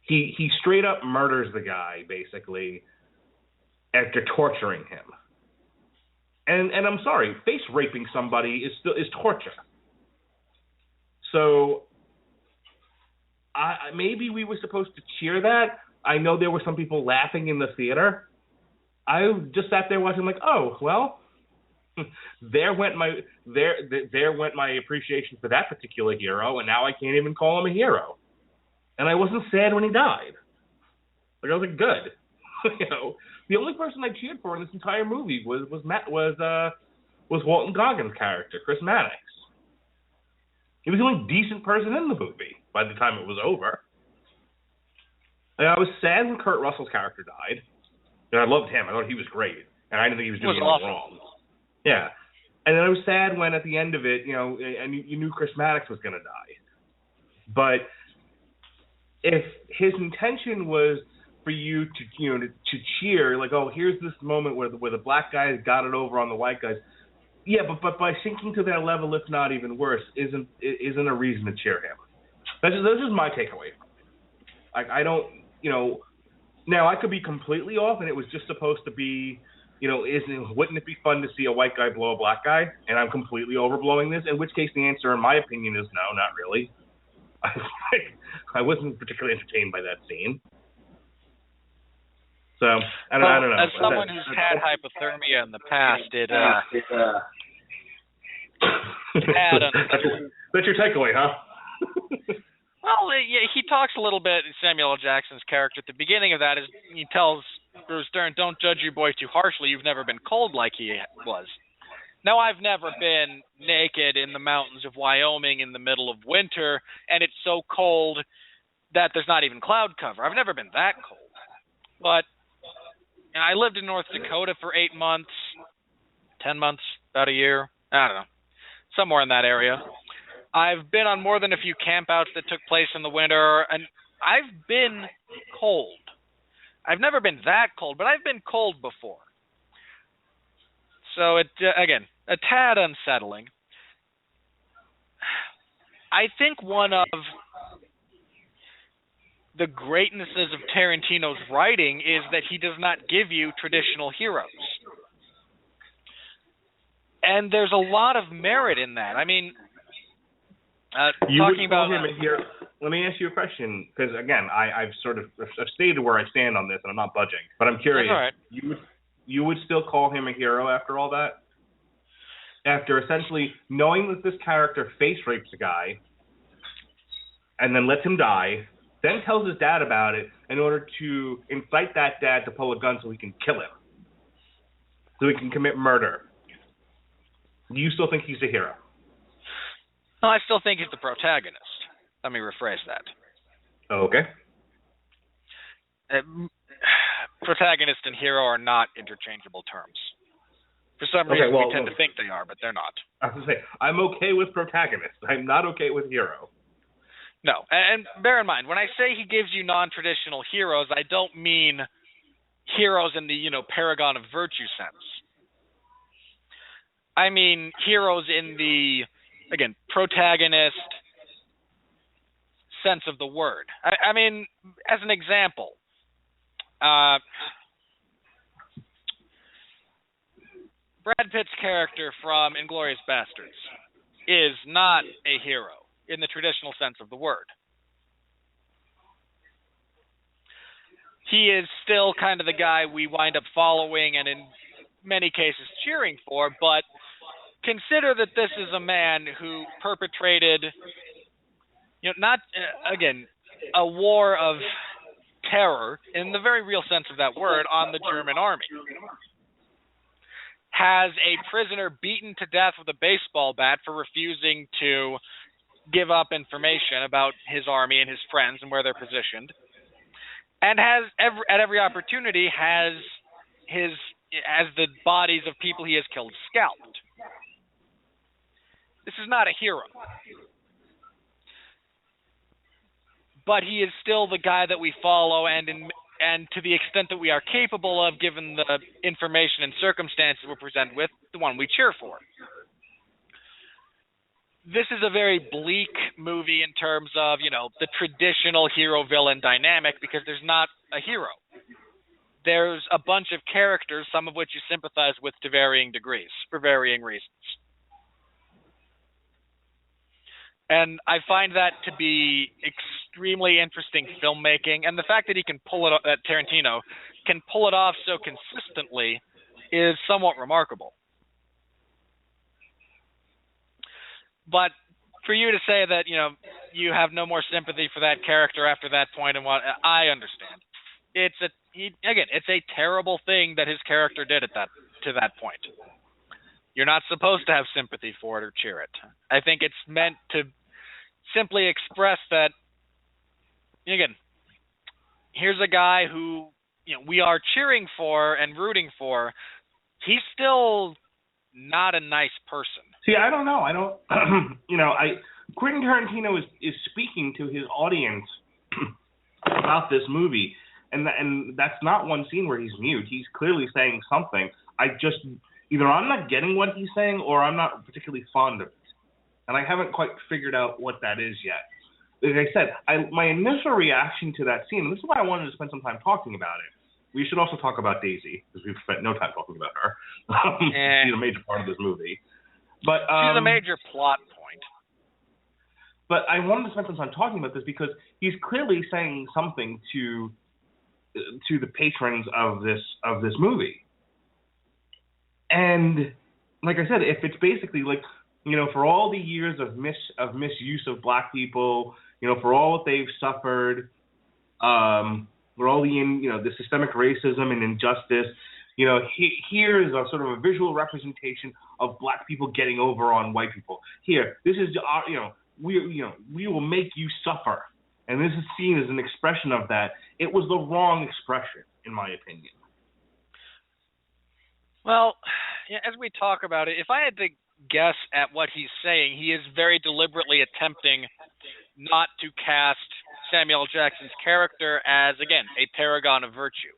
He straight up murders the guy, basically, after torturing him. And I'm sorry, face raping somebody is torture. So maybe we were supposed to cheer that. I know there were some people laughing in the theater. I just sat there watching like, oh, well, there went my appreciation for that particular hero, and now I can't even call him a hero. And I wasn't sad when he died. Like, I was like, good. The only person I cheered for in this entire movie was Walton Goggins' character, Chris Mannix. He was the only decent person in the movie by the time it was over. And I was sad when Kurt Russell's character died. And I loved him. I thought he was great. And I didn't think he was doing anything wrong. Yeah. And then I was sad when at the end of it, and you knew Chris Mannix was going to die. But if his intention was for you to cheer, like, oh, here's this moment where the black guys got it over on the white guys. Yeah, but by sinking to their level, if not even worse, isn't a reason to cheer him. That's just my takeaway. Like, I don't, now I could be completely off, and it was just supposed to be, wouldn't it be fun to see a white guy blow a black guy? And I'm completely overblowing this. In which case, the answer, in my opinion, is no, not really. I wasn't particularly entertained by that scene. So I don't know. As someone who's had hypothermia in the past, that's your takeaway, huh? Well, yeah, he talks a little bit. Samuel L. Jackson's character at the beginning of that is he tells Bruce Dern, "Don't judge your boy too harshly. You've never been cold like he was." Now, I've never been naked in the mountains of Wyoming in the middle of winter, and it's so cold that there's not even cloud cover. I've never been that cold. But I lived in North Dakota for 8 months, 10 months, about a year. I don't know, somewhere in that area. I've been on more than a few campouts that took place in the winter, and I've been cold. I've never been that cold, but I've been cold before. So, again, a tad unsettling. I think one of the greatnesses of Tarantino's writing is that he does not give you traditional heroes. And there's a lot of merit in that. I mean, talking about him here. Let me ask you a question, because again, I've stated where I stand on this, and I'm not budging. But I'm curious. That's all right. You would still call him a hero after all that? After essentially knowing that this character face rapes a guy, and then lets him die, then tells his dad about it in order to incite that dad to pull a gun so he can kill him, so he can commit murder. Do you still think he's a hero? No, I still think he's the protagonist. Let me rephrase that. Oh, okay. Protagonist and hero are not interchangeable terms. For some reason, we tend to think they are, but they're not. I was going to say, I'm okay with protagonist. I'm not okay with hero. No, and bear in mind, when I say he gives you non-traditional heroes, I don't mean heroes in the, paragon of virtue sense. I mean heroes in the, again, protagonist sense of the word. I mean, as an example, Brad Pitt's character from Inglourious Basterds is not a hero in the traditional sense of the word. He is still kind of the guy we wind up following and in many cases cheering for, but consider that this is a man who perpetrated, a war of terror in the very real sense of that word on the German army. Has a prisoner beaten to death with a baseball bat for refusing to give up information about his army and his friends and where they're positioned, and has at every opportunity has the bodies of people he has killed scalped. This is not a hero, but he is still the guy that we follow, and to the extent that we are capable of, given the information and circumstances we're presented with, the one we cheer for. This is a very bleak movie in terms of, the traditional hero-villain dynamic, because there's not a hero. There's a bunch of characters, some of which you sympathize with to varying degrees, for varying reasons. And I find that to be extremely interesting filmmaking, and the fact that that Tarantino can pull it off so consistently is somewhat remarkable. But for you to say that, you have no more sympathy for that character after that point, and what I understand, it's a terrible thing that his character did to that point. You're not supposed to have sympathy for it or cheer it. I think it's meant to simply express that, again, here's a guy who, we are cheering for and rooting for. He's still not a nice person. See, I don't know. Quentin Tarantino is speaking to his audience about this movie, and that's not one scene where he's mute. He's clearly saying something. Either I'm not getting what he's saying, or I'm not particularly fond of it, and I haven't quite figured out what that is yet. Like I said, my initial reaction to that scene, and this is why I wanted to spend some time talking about it. We should also talk about Daisy, because we've spent no time talking about her. She's a major part of this movie. But she's a major plot point. But I wanted to spend some time talking about this because he's clearly saying something to the patrons of this movie. And like I said, if it's basically like, for all the years of misuse of black people, for all that they've suffered, for all the systemic racism and injustice, here is a sort of a visual representation of black people getting over on white people. Here, this is we will make you suffer, and this is seen as an expression of that. It was the wrong expression, in my opinion. Well, as we talk about it, if I had to guess at what he's saying, he is very deliberately attempting not to cast Samuel L. Jackson's character as, again, a paragon of virtue.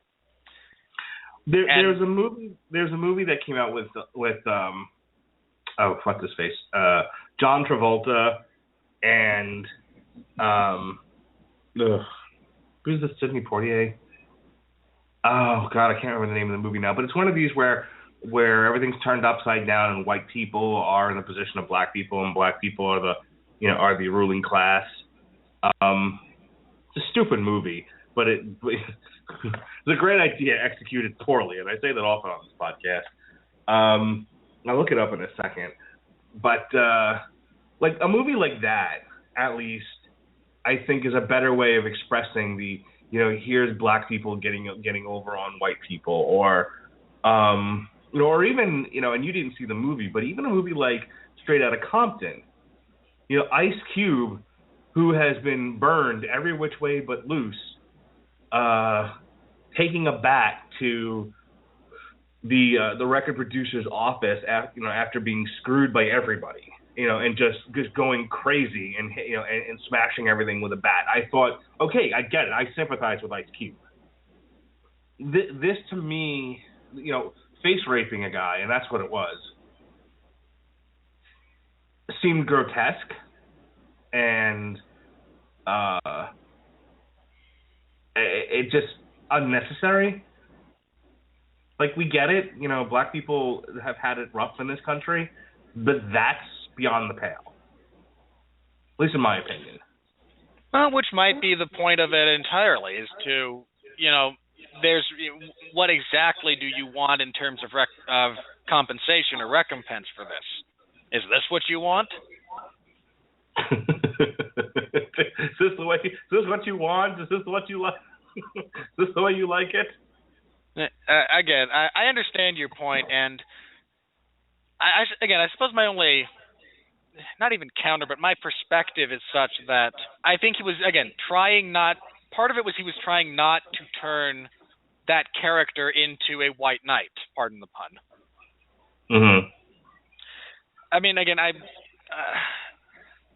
There's a movie that came out with what's his face, John Travolta and who's the Sidney Poitier? Oh God, I can't remember the name of the movie now, but it's one of these where everything's turned upside down and white people are in the position of black people and black people are the ruling class. It's a stupid movie, but it's a great idea executed poorly, and I say that often on this podcast. I'll look it up in a second, but like a movie like that, at least, I think is a better way of expressing the, here's black people getting over on white people, or even, and you didn't see the movie, but even a movie like Straight Outta Compton, Ice Cube, who has been burned every which way but loose, taking a bat to the record producer's office after being screwed by everybody, and just going crazy and and smashing everything with a bat. I thought, okay, I get it. I sympathize with Ice Cube. This to me, face raping a guy, and that's what it was, seemed grotesque and it just unnecessary. Like, we get it, black people have had it rough in this country, but that's beyond the pale. At least in my opinion. Well, which might be the point of it entirely, is to, there's what exactly do you want in terms of compensation or recompense for this? Is this what you want? Is this what you want? Is this what you like? Is this the way you like it? Again, I understand your point, and I suppose my only, not even counter, but my perspective is such that I think he was, again, part of it was he was trying not to turn that character into a white knight, pardon the pun. Mm-hmm. I mean, again,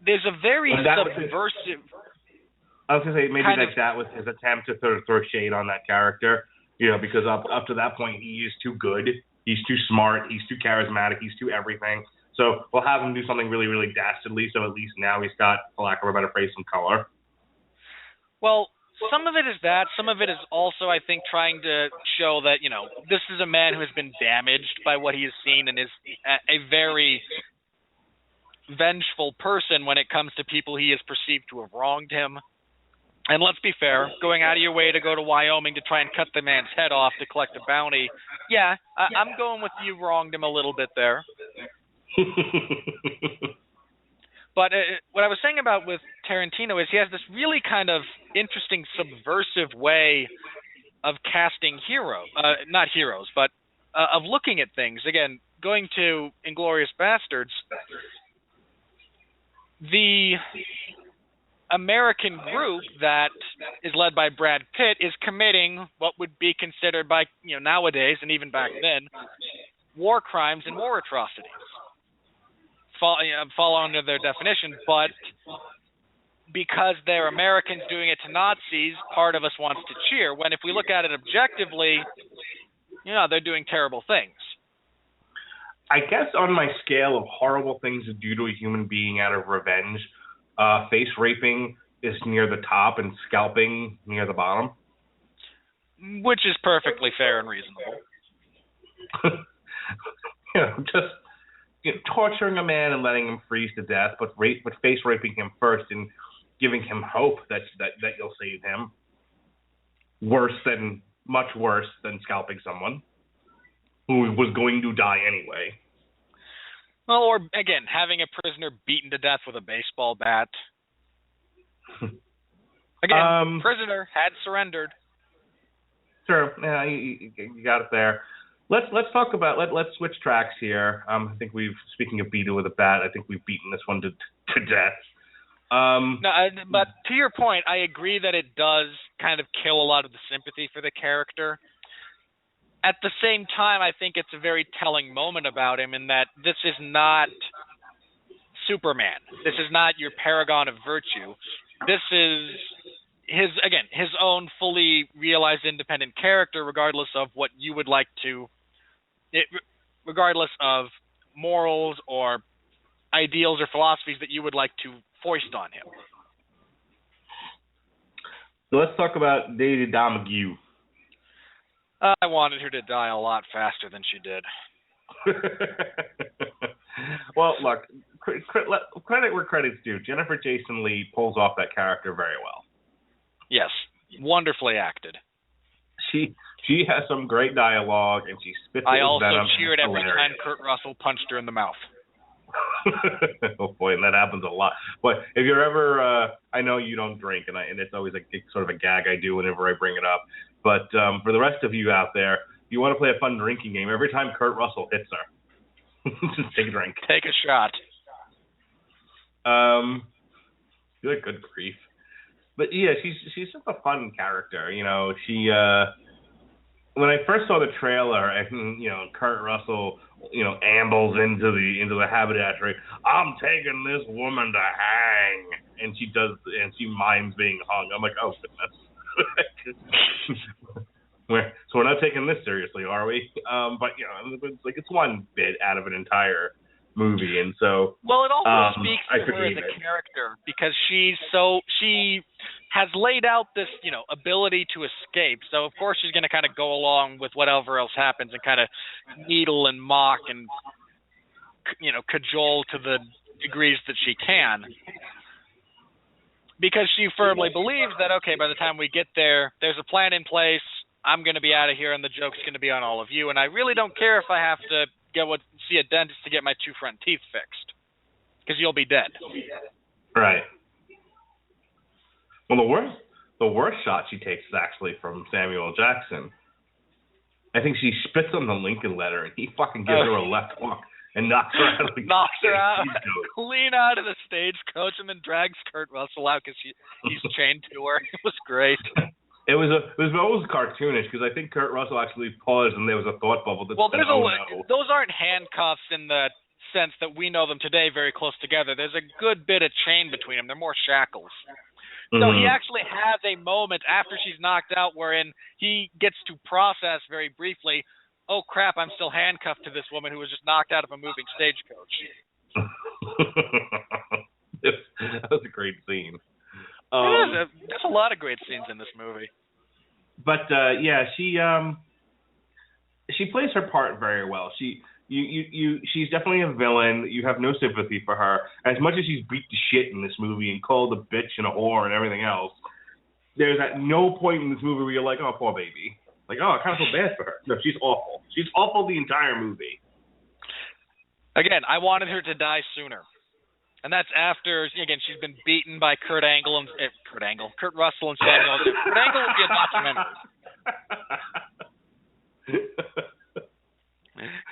there's a very subversive... I was going to say, maybe that was his attempt to throw shade on that character, because up to that point, he is too good, he's too smart, he's too charismatic, he's too everything. So we'll have him do something really, really dastardly, so at least now he's got, for lack of a better phrase, some color. Well, some of it is that. Some of it is also, I think, trying to show that, this is a man who has been damaged by what he has seen and is a very vengeful person when it comes to people he is perceived to have wronged him. And let's be fair, going out of your way to go to Wyoming to try and cut the man's head off to collect a bounty, I'm going with you wronged him a little bit there. But what I was saying about with Tarantino is he has this really kind of interesting subversive way of casting not heroes, but of looking at things. Again, going to Inglourious Bastards, the American group that is led by Brad Pitt is committing what would be considered by, nowadays and even back then, war crimes and war atrocities. Fall under their definition, but because they're Americans doing it to Nazis, part of us wants to cheer, when if we look at it objectively, they're doing terrible things. I guess on my scale of horrible things to do to a human being out of revenge, face raping is near the top and scalping near the bottom. Which is perfectly fair and reasonable. Torturing a man and letting him freeze to death, but face raping him first and giving him hope that you'll save him. Much worse than scalping someone who was going to die anyway. Well, or again, having a prisoner beaten to death with a baseball bat. Again, prisoner had surrendered. Sure, yeah, you got it there. Let's talk about let's switch tracks here. I think speaking of beat it with a bat, I think we've beaten this one to death. No, but to your point, I agree that it does kind of kill a lot of the sympathy for the character. At the same time, I think it's a very telling moment about him in that this is not Superman. This is not your paragon of virtue. This is his own fully realized independent character, regardless of what you would like to, regardless of morals or ideals or philosophies that you would like to foist on him. So let's talk about Lady Domergue. I wanted her to die a lot faster than she did. Well, look, credit where credit's due. Jennifer Jason Leigh pulls off that character very well. Yes, wonderfully acted. She has some great dialogue, and she spits I it with also venom. cheered every time Kurt Russell punched her in the mouth. Oh boy, and that happens a lot. But if you're ever, I know you don't drink, and it's always sort of a gag I do whenever I bring it up. But for the rest of you out there, if you want to play a fun drinking game, every time Kurt Russell hits her, just take a drink. Take a shot. Good grief. But yeah, she's just a fun character. when I first saw the trailer, and Kurt Russell, ambles into the haberdashery. I'm taking this woman to hang, and she mimes being hung. I'm like, oh goodness. So we're not taking this seriously, are we? But it's one bit out of an entire movie, and so. Well, it also speaks to her as a character because she has laid out this, ability to escape. So of course she's going to kind of go along with whatever else happens and kind of needle and mock and, cajole to the degrees that she can. Because she firmly believes that, okay, by the time we get there, there's a plan in place. I'm going to be out of here, and the joke's going to be on all of you. And I really don't care if I have to see a dentist to get my 2 front teeth fixed, because you'll be dead. Right. Well, the worst shot she takes is actually from Samuel Jackson. I think she spits on the Lincoln letter, and he fucking gives her a left hook and knocks her out of the clean out of the stagecoach, and then drags Kurt Russell out because he's chained to her. It was great. It was almost cartoonish because I think Kurt Russell actually paused and there was a thought bubble. Those aren't handcuffs in the sense that we know them today, very close together. There's a good bit of chain between them. They're more shackles. So he actually has a moment after she's knocked out wherein he gets to process very briefly, oh crap, I'm still handcuffed to this woman who was just knocked out of a moving stagecoach. That was a great scene. There's a lot of great scenes in this movie. But she plays her part very well. She's definitely a villain. You have no sympathy for her. As much as she's beat to shit in this movie and called a bitch and a whore and everything else, there's at no point in this movie where you're like, oh, poor baby. Like, oh, I kind of feel bad for her. No, she's awful. She's awful the entire movie. Again, I wanted her to die sooner. And that's after, again, she's been beaten by Kurt Russell and Samuel. Kurt Angle would be a documentary.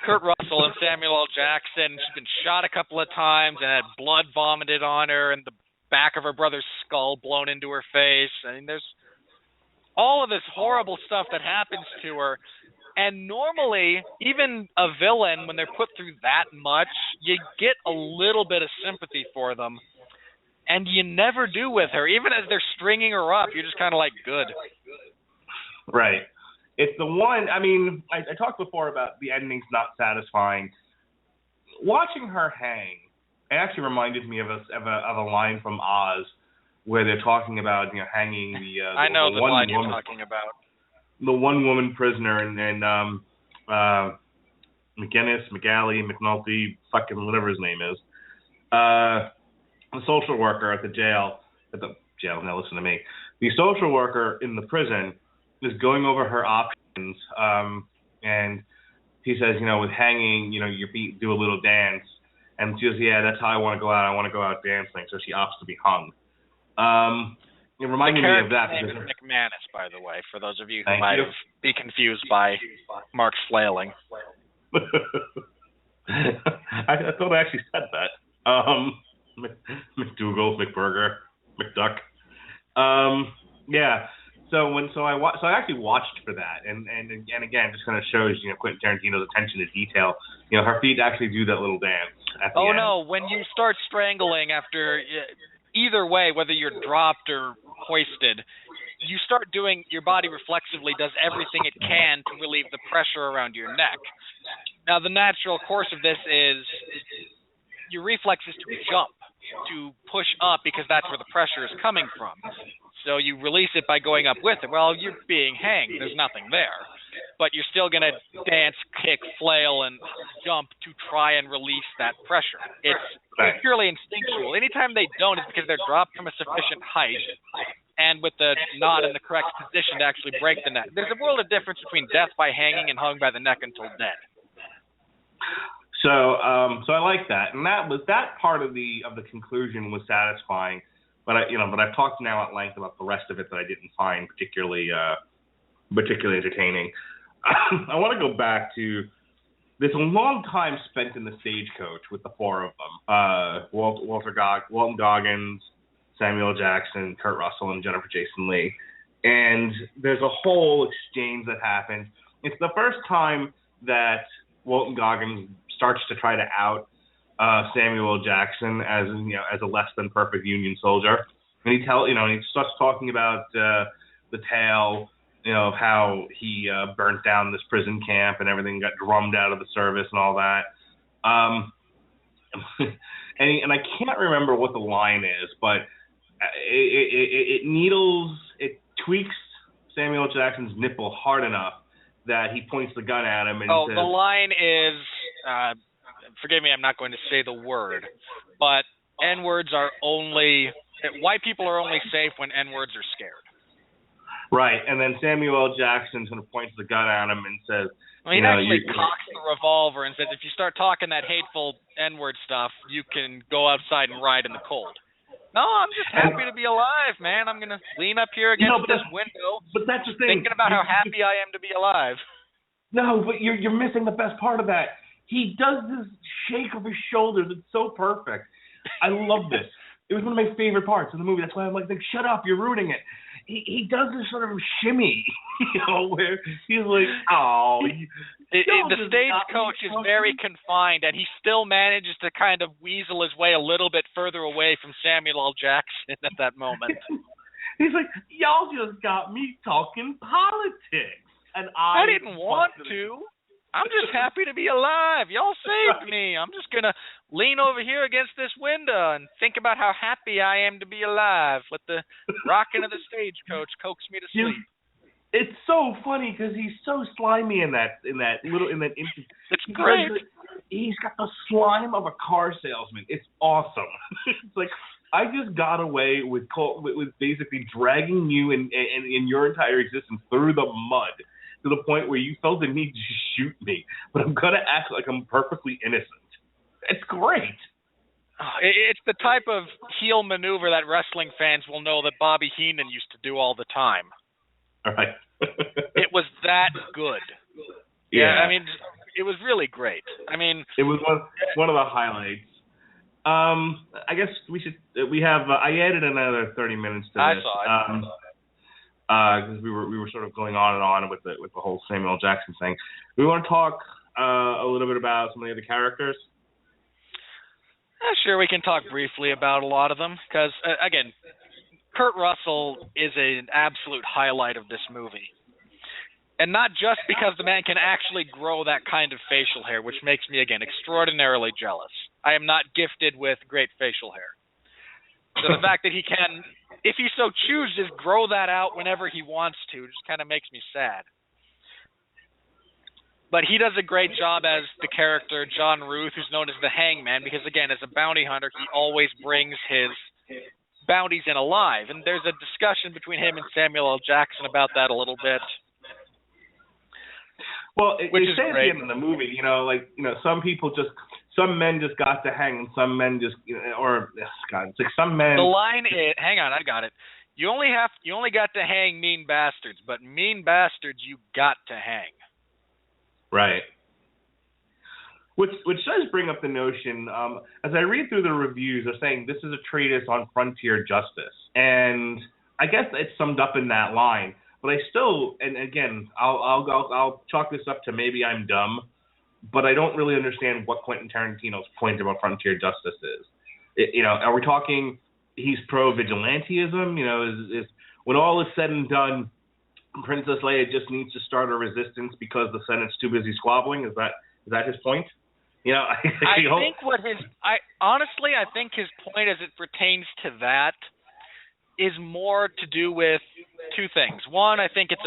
Kurt Russell and Samuel L. Jackson. She's been shot a couple of times and had blood vomited on her and the back of her brother's skull blown into her face. I mean, there's all of this horrible stuff that happens to her. And normally, even a villain, when they're put through that much, you get a little bit of sympathy for them. And you never do with her. Even as they're stringing her up, you're just kind of like, good. Right. It's the one, I mean, I talked before about the ending's not satisfying. Watching her hang, it actually reminded me of a line from Oz where they're talking about, hanging the I know the one line you're talking about. The one woman prisoner and McGinnis, McGalley, McNulty, fucking whatever his name is, the social worker at the jail. Now listen to me. The social worker in the prison is going over her options, and he says, with hanging, your feet do a little dance, and she goes, yeah, that's how I want to go out. I want to go out dancing. So she opts to be hung. It reminded me of that. The character's name is McManus, by the way, for those of you who might be confused by Mark's flailing. I thought I actually said that. McDougal, McBurger, McDuck. Yeah. So I actually watched for that, and again, just kind of shows Quentin Tarantino's attention to detail. Her feet actually do that little dance at the end. No! When you start strangling after. Either way, whether you're dropped or hoisted, you start doing, your body reflexively does everything it can to relieve the pressure around your neck. Now, the natural course of this is your reflex is to jump, to push up because that's where the pressure is coming from. So you release it by going up with it. Well, you're being hanged. There's nothing there. But you're still going to dance, kick, flail, and jump to try and release that pressure. It's purely instinctual. Anytime they don't, it's because they're dropped from a sufficient height and with the not in the correct position to actually break the neck. There's a world of difference between death by hanging and hung by the neck until dead. So I like that, and that part of the conclusion was satisfying. But I've talked now at length about the rest of it that I didn't find particularly entertaining. I want to go back to there's a long time spent in the stagecoach with the four of them: Walton Goggins, Samuel Jackson, Kurt Russell, and Jennifer Jason Leigh. And there's a whole exchange that happens. it's the first time that Walton Goggins starts to try to out Samuel L. Jackson as a less than perfect Union soldier, and he starts talking about the tale, of how he burnt down this prison camp and everything, got drummed out of the service and all that. And I can't remember what the line is, but it tweaks Samuel L. Jackson's nipple hard enough that he points the gun at him and says, the line is, forgive me, I'm not going to say the word, but N-words are white people are only safe when N-words are scared. Right, and then Samuel L. Jackson sort of points the gun at him and says, he actually cocks the revolver and says, if you start talking that hateful N-word stuff, you can go outside and ride in the cold. No, I'm just happy to be alive, man. I'm going to lean up here against this window, but that's the thing. Thinking about how happy I am to be alive. No, but you're missing the best part of that. He does this shake of his shoulders. It's so perfect. I love this. It was one of my favorite parts of the movie. That's why I'm like, shut up, you're ruining it. He does this sort of shimmy, where he's like, oh. The stagecoach is very confined, and he still manages to kind of weasel his way a little bit further away from Samuel L. Jackson at that moment. He's like, y'all just got me talking politics. And I didn't want to. I'm just happy to be alive. Y'all saved me. I'm just going to lean over here against this window and think about how happy I am to be alive. Let the rocking of the stagecoach coax me to sleep. It's so funny because he's so slimy in that instant. It's great. He's got the slime of a car salesman. It's awesome. It's like, I just got away with basically dragging you and your entire existence through the mud, to the point where you felt the need to shoot me, but I'm going to act like I'm perfectly innocent. It's great. It's the type of heel maneuver that wrestling fans will know that Bobby Heenan used to do all the time. All right. It was that good. Yeah, I mean, it was really great. I mean, it was one of the highlights. I guess I added another 30 minutes to this. I saw it. Because we were sort of going on and on with the whole Samuel L. Jackson thing. We want to talk a little bit about some of the other characters. Sure, we can talk briefly about a lot of them, because again, Kurt Russell is an absolute highlight of this movie, and not just because the man can actually grow that kind of facial hair, which makes me again extraordinarily jealous. I am not gifted with great facial hair. So the fact that he can, if he so chooses, grow that out whenever he wants to, just kind of makes me sad. But he does a great job as the character John Ruth, who's known as the Hangman, because again, as a bounty hunter, he always brings his bounties in alive. And there's a discussion between him and Samuel L. Jackson about that a little bit. Well, which is at the great. end of the movie, some men just got to hang, and some men just, it's like some men. The line is, hang on, I got it. You only got to hang mean bastards, but mean bastards you got to hang. Right. Which does bring up the notion, as I read through the reviews, they're saying this is a treatise on frontier justice, and I guess it's summed up in that line. But I still, and again, I'll chalk this up to maybe I'm dumb, but I don't really understand what Quentin Tarantino's point about frontier justice is. Are we talking he's pro-vigilantism? Is when all is said and done, Princess Leia just needs to start a resistance because the Senate's too busy squabbling? Is that his point? I think his point as it pertains to that is more to do with two things. One, I think it's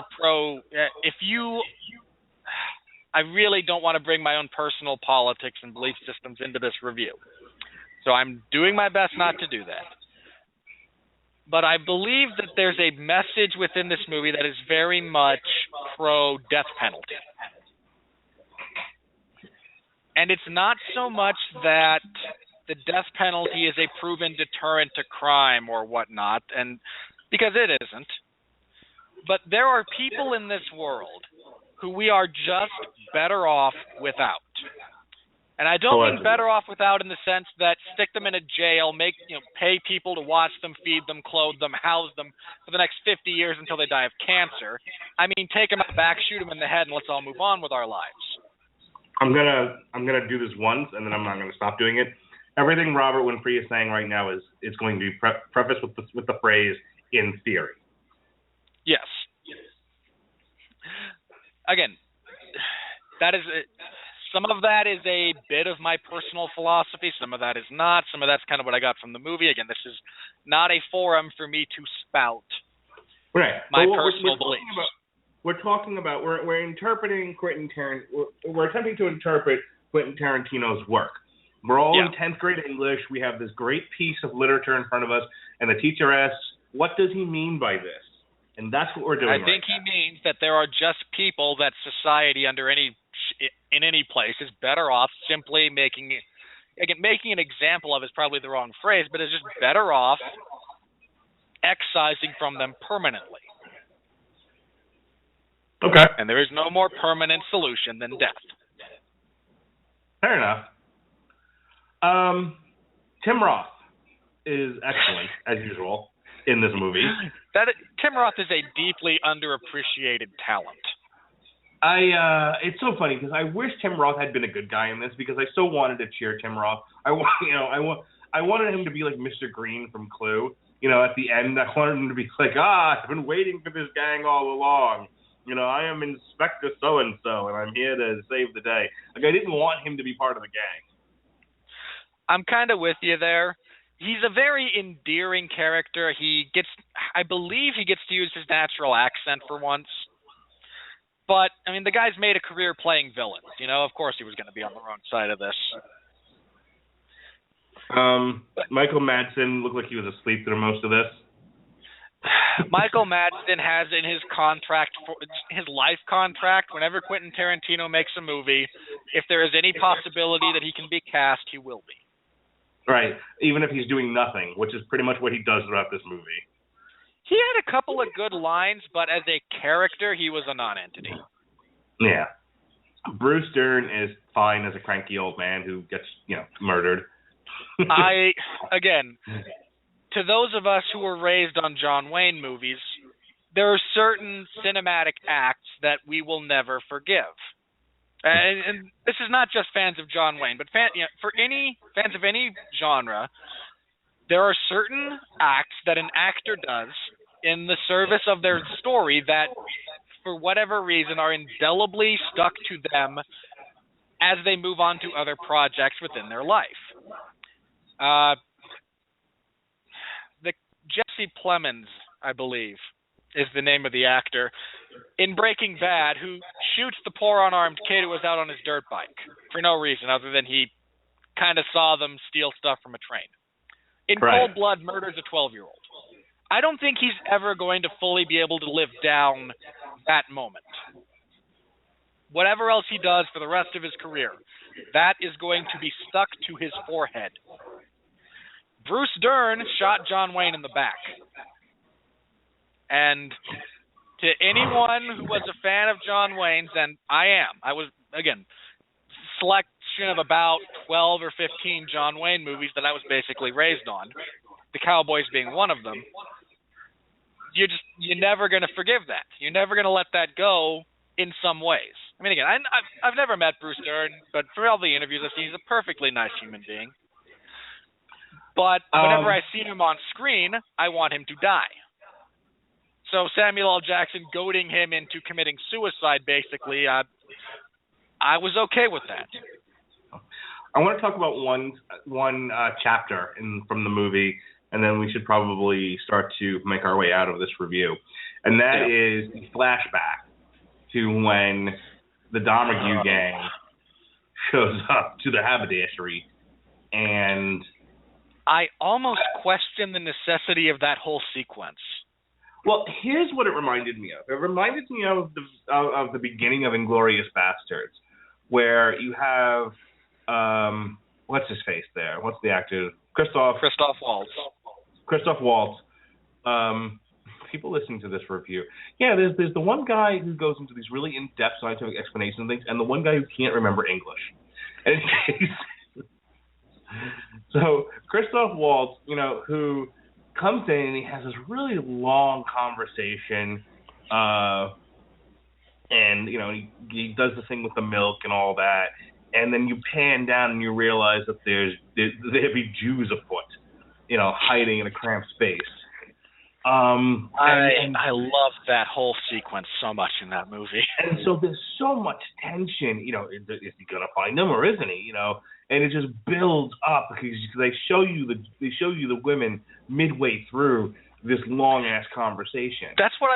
I really don't want to bring my own personal politics and belief systems into this review. So I'm doing my best not to do that. But I believe that there's a message within this movie that is very much pro-death penalty. And it's not so much that the death penalty is a proven deterrent to crime or whatnot, and because it isn't. But there are people in this world who we are just better off without. And I don't mean better off without in the sense that stick them in a jail, pay people to watch them, feed them, clothe them, house them for the next 50 years until they die of cancer. I mean, take them out back, shoot them in the head, and let's all move on with our lives. I'm gonna do this once, and then I'm not gonna stop doing it. Everything Robert Winfree is saying right now is going to be prefaced with the phrase "in theory." Yes. Again, that is. Some of that is a bit of my personal philosophy. Some of that is not. Some of that's kind of what I got from the movie. Again, this is not a forum for me to spout my personal beliefs. We're talking about we're interpreting we're attempting to interpret Quentin Tarantino's work. We're all in 10th grade English. We have this great piece of literature in front of us, and the teacher asks, "What does he mean by this?" And that's what we're doing. I think he means that there are just people that society in any place is better off simply making an example of is probably the wrong phrase, but is just better off excising from them permanently. Okay. And there is no more permanent solution than death. Fair enough. Tim Roth is excellent, as usual, in this movie. Tim Roth is a deeply underappreciated talent. It's so funny because I wish Tim Roth had been a good guy in this because I so wanted to cheer Tim Roth. I wanted him to be like Mr. Green from Clue. At the end, I wanted him to be like, I've been waiting for this gang all along. I am Inspector so-and-so, and I'm here to save the day. Like, I didn't want him to be part of the gang. I'm kind of with you there. He's a very endearing character. I believe he gets to use his natural accent for once. But, I mean, the guy's made a career playing villains. Of course he was going to be on the wrong side of this. Michael Madsen looked like he was asleep through most of this. Michael Madsen has in his life contract, whenever Quentin Tarantino makes a movie, if there is any possibility that he can be cast, he will be. Right, even if he's doing nothing, which is pretty much what he does throughout this movie. He had a couple of good lines, but as a character, he was a non-entity. Yeah. Bruce Dern is fine as a cranky old man who gets, murdered. Again, to those of us who were raised on John Wayne movies, there are certain cinematic acts that we will never forgive. And this is not just fans of John Wayne, but for any fans of any genre, there are certain acts that an actor does in the service of their story that, for whatever reason, are indelibly stuck to them as they move on to other projects within their life. Jesse Plemons, I believe, is the name of the actor in Breaking Bad, who shoots the poor unarmed kid who was out on his dirt bike for no reason other than he kind of saw them steal stuff from a train. In cold blood, murders a 12-year-old. I don't think he's ever going to fully be able to live down that moment. Whatever else he does for the rest of his career, that is going to be stuck to his forehead. Bruce Dern shot John Wayne in the back. And to anyone who was a fan of John Wayne's, and I was, again, selection of about 12 or 15 John Wayne movies that I was basically raised on, the Cowboys being one of them, you're never going to forgive that. You're never going to let that go in some ways. I mean, again, I've never met Bruce Dern, but for all the interviews I've seen, he's a perfectly nice human being. But whenever I see him on screen, I want him to die. So Samuel L. Jackson goading him into committing suicide, basically, I was okay with that. I want to talk about one chapter from the movie, and then we should probably start to make our way out of this review. And that is the flashback to when the Domergue gang shows up to the haberdashery, and I almost question the necessity of that whole sequence. Well, here's what it reminded me of. It reminded me of the beginning of Inglourious Bastards, where you have what's his face there? What's the actor? Christoph Waltz. Christoph Waltz. People listening to this review, there's the one guy who goes into these really in-depth scientific explanations of things, and the one guy who can't remember English. And so Christoph Waltz, who comes in and he has this really long conversation, and he does the thing with the milk and all that, and then you pan down and you realize that there be Jews afoot, hiding in a cramped space. I love that whole sequence so much in that movie. And so there's so much tension. Is he gonna find them or isn't he? And it just builds up because they show you the women midway through this long ass conversation. That's what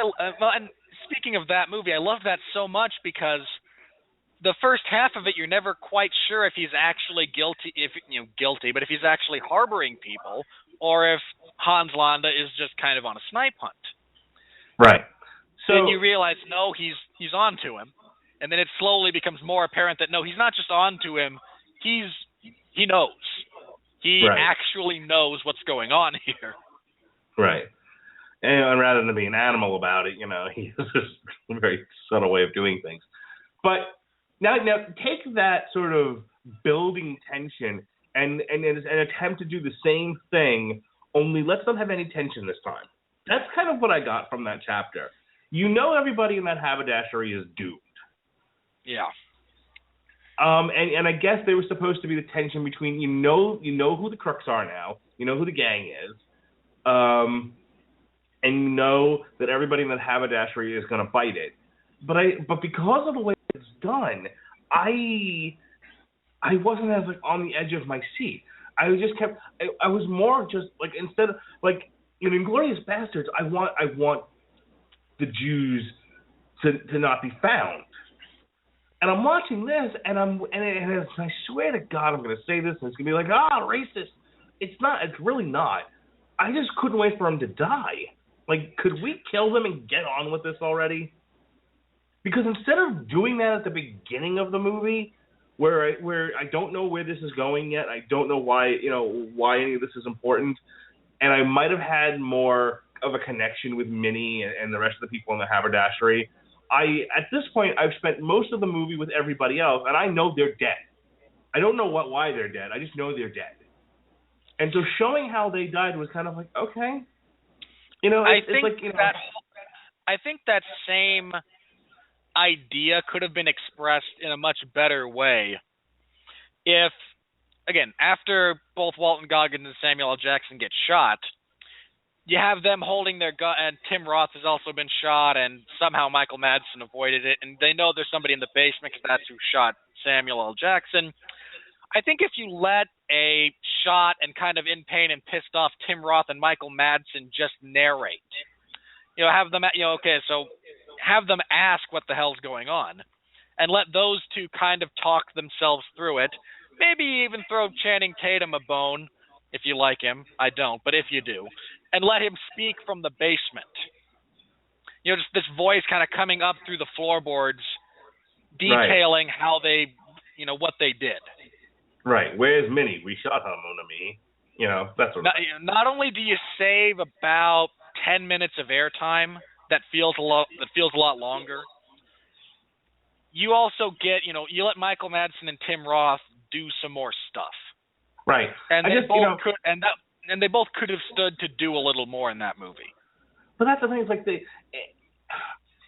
and speaking of that movie, I love that so much because the first half of it, you're never quite sure if he's actually guilty, but if he's actually harboring people, or if Hans Landa is just kind of on a snipe hunt. Right. So then you realize, no, he's on to him, and then it slowly becomes more apparent that no, he's not just on to him. He knows. He actually knows what's going on here. Right. And rather than be an animal about it, he has this very subtle way of doing things. But now take that sort of building tension and attempt to do the same thing, only let's not have any tension this time. That's kind of what I got from that chapter. Everybody in that haberdashery is doomed. Yeah. And I guess there was supposed to be the tension between who the crooks are now, who the gang is, and that everybody in that haberdashery is going to fight it. But because of the way it's done, I wasn't as on the edge of my seat. I was more just instead of in Inglourious Bastards, I want the Jews to not be found. And I'm watching this, and I swear to God, I'm going to say this, and it's going to be racist. It's not. It's really not. I just couldn't wait for him to die. Could we kill them and get on with this already? Because instead of doing that at the beginning of the movie, where I don't know where this is going yet, I don't know why any of this is important, and I might have had more of a connection with Minnie and the rest of the people in the haberdashery. At this point, I've spent most of the movie with everybody else, and I know they're dead. I don't know why they're dead. I just know they're dead. And so showing how they died was kind of okay. I think that same idea could have been expressed in a much better way if, again, after both Walton Goggins and Samuel L. Jackson get shot, you have them holding their gun, and Tim Roth has also been shot, and somehow Michael Madsen avoided it, and they know there's somebody in the basement because that's who shot Samuel L. Jackson. I think if you let a shot and kind of in pain and pissed off Tim Roth and Michael Madsen just narrate, have them, have them ask what the hell's going on, and let those two kind of talk themselves through it. Maybe even throw Channing Tatum a bone, if you like him. I don't, but if you do. And let him speak from the basement. Just this voice kind of coming up through the floorboards, detailing how they, what they did. Right. Where's Minnie? We shot her, mon ami. That sort of thing. Not only do you save about 10 minutes of airtime that feels a lot longer, you also get, you let Michael Madsen and Tim Roth do some more stuff. Right. And they both could have stood to do a little more in that movie. But that's the thing. It's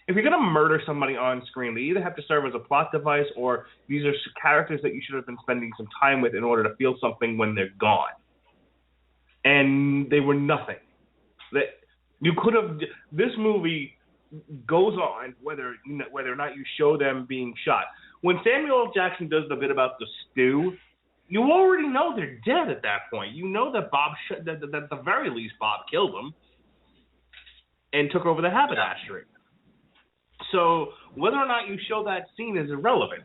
if you're going to murder somebody on screen, they either have to serve as a plot device or these are characters that you should have been spending some time with in order to feel something when they're gone. And they were nothing. This movie goes on whether or not you show them being shot. When Samuel L. Jackson does the bit about the stew, you already know they're dead at that point. You know that that at the very least Bob killed them and took over the haberdashery. So whether or not you show that scene is irrelevant.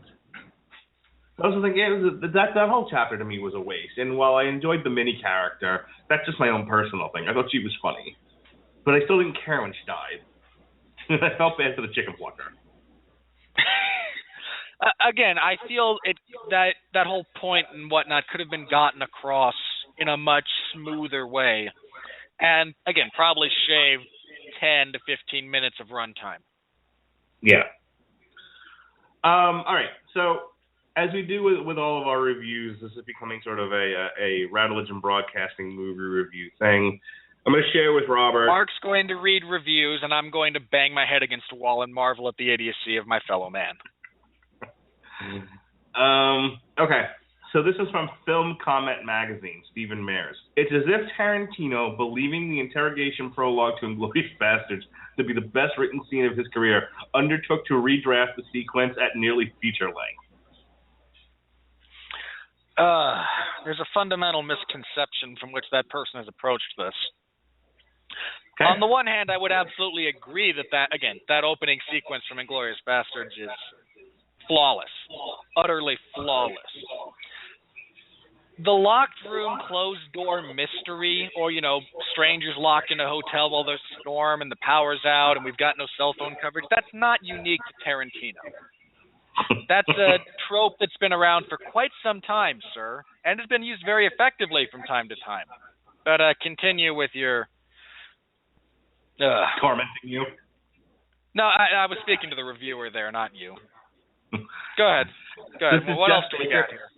I also think that whole chapter to me was a waste. And while I enjoyed the Minnie character, that's just my own personal thing. I thought she was funny. But I still didn't care when she died. I felt bad for the chicken plucker. Again, I feel that whole point and whatnot could have been gotten across in a much smoother way. And, again, probably shave 10 to 15 minutes of runtime. Yeah. All right. So as we do with all of our reviews, this is becoming sort of a Radulich and Broadcasting movie review thing. I'm going to share with Robert. Mark's going to read reviews, and I'm going to bang my head against a wall and marvel at the idiocy of my fellow man. Okay, so this is from Film Comment Magazine, Stephen Mayers. It's as if Tarantino, believing the interrogation prologue to Inglourious Basterds to be the best written scene of his career, undertook to redraft the sequence at nearly feature length. There's a fundamental misconception from which that person has approached this. Okay. On the one hand, I would absolutely agree that opening sequence from Inglourious Basterds is flawless, utterly flawless. The locked room, closed door mystery, or, strangers locked in a hotel while there's a storm and the power's out and we've got no cell phone coverage, that's not unique to Tarantino. That's a trope that's been around for quite some time, sir, and has been used very effectively from time to time. But continue with your... Tormenting you? No, I was speaking to the reviewer there, not you. Go ahead. What else do we got here?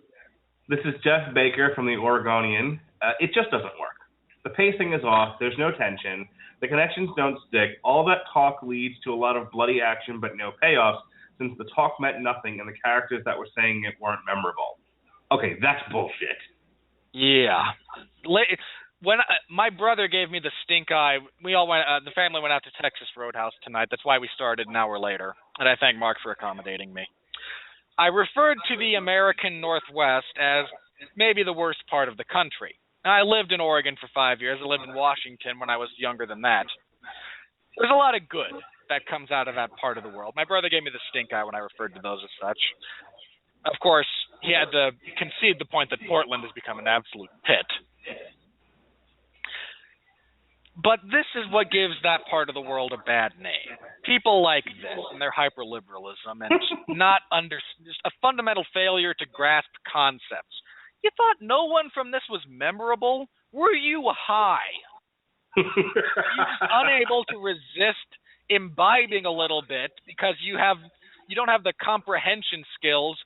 This is Jeff Baker from the Oregonian. It just doesn't work. The pacing is off. There's no tension. The connections don't stick. All that talk leads to a lot of bloody action but no payoffs, since the talk meant nothing and the characters that were saying it weren't memorable. Okay, that's bullshit. Yeah. When my brother gave me the stink eye, we all went. The family went out to Texas Roadhouse tonight. That's why we started an hour later, and I thank Mark for accommodating me. I referred to the American Northwest as maybe the worst part of the country. Now, I lived in Oregon for 5 years. I lived in Washington when I was younger than that. There's a lot of good that comes out of that part of the world. My brother gave me the stink eye when I referred to those as such. Of course, he had to concede the point that Portland has become an absolute pit. But this is what gives that part of the world a bad name. People like this and their hyperliberalism and just a fundamental failure to grasp concepts. You thought no one from this was memorable? Were you high? You're just unable to resist imbibing a little bit because you don't have the comprehension skills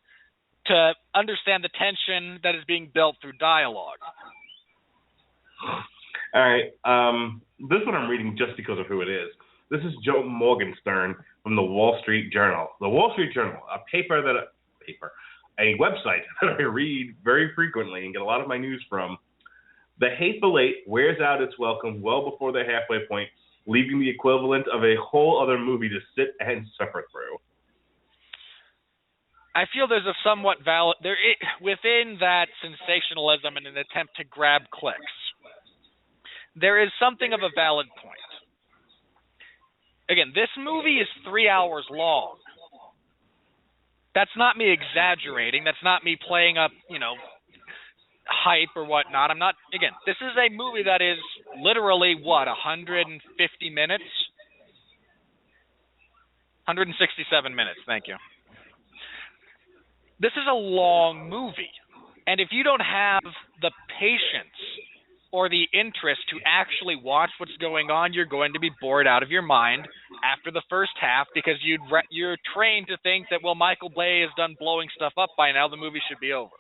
to understand the tension that is being built through dialogue. All right. This one I'm reading just because of who it is. This is Joe Morgenstern from the Wall Street Journal. The Wall Street Journal, a website that I read very frequently and get a lot of my news from. The Hateful Eight wears out its welcome well before the halfway point, leaving the equivalent of a whole other movie to sit and suffer through. I feel there's a somewhat within that sensationalism and an attempt to grab clicks. There is something of a valid point. Again, this movie is 3 hours long. That's not me exaggerating. That's not me playing up, hype or whatnot. This is a movie that is literally, 150 minutes? 167 minutes, thank you. This is a long movie. And if you don't have the patience or the interest to actually watch what's going on, you're going to be bored out of your mind after the first half because you're trained to think that, well, Michael Bay is done blowing stuff up by now, the movie should be over.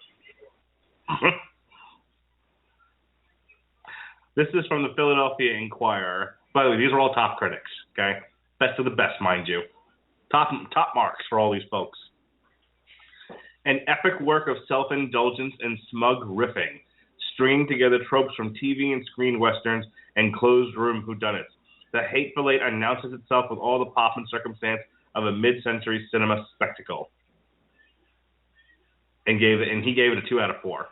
This is from the Philadelphia Inquirer. By the way, these are all top critics, okay? Best of the best, mind you. Top marks for all these folks. An epic work of self-indulgence and smug riffing, stringing together tropes from TV and screen westerns and closed-room whodunits. The Hateful Eight announces itself with all the pomp and circumstance of a mid-century cinema spectacle. And he gave it a 2 out of 4.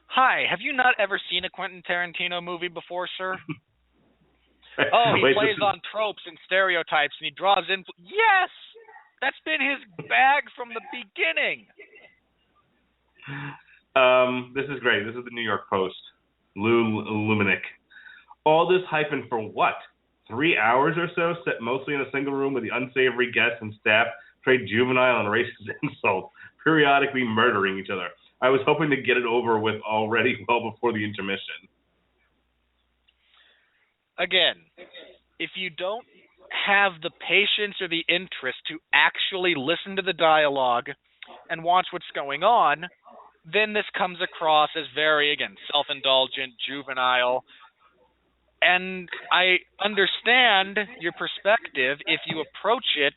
Hi, have you not ever seen a Quentin Tarantino movie before, sir? Oh, he plays on tropes and stereotypes, and he draws in... Yes! That's been his bag from the beginning! This is great. This is the New York Post. Lou Luminick. All this hyping for what? 3 hours or so, set mostly in a single room with the unsavory guests and staff, trade juvenile and racist insults, periodically murdering each other. I was hoping to get it over with already well before the intermission. Again, if you don't have the patience or the interest to actually listen to the dialogue and watch what's going on, then this comes across as very, again, self-indulgent, juvenile. And I understand your perspective if you approach it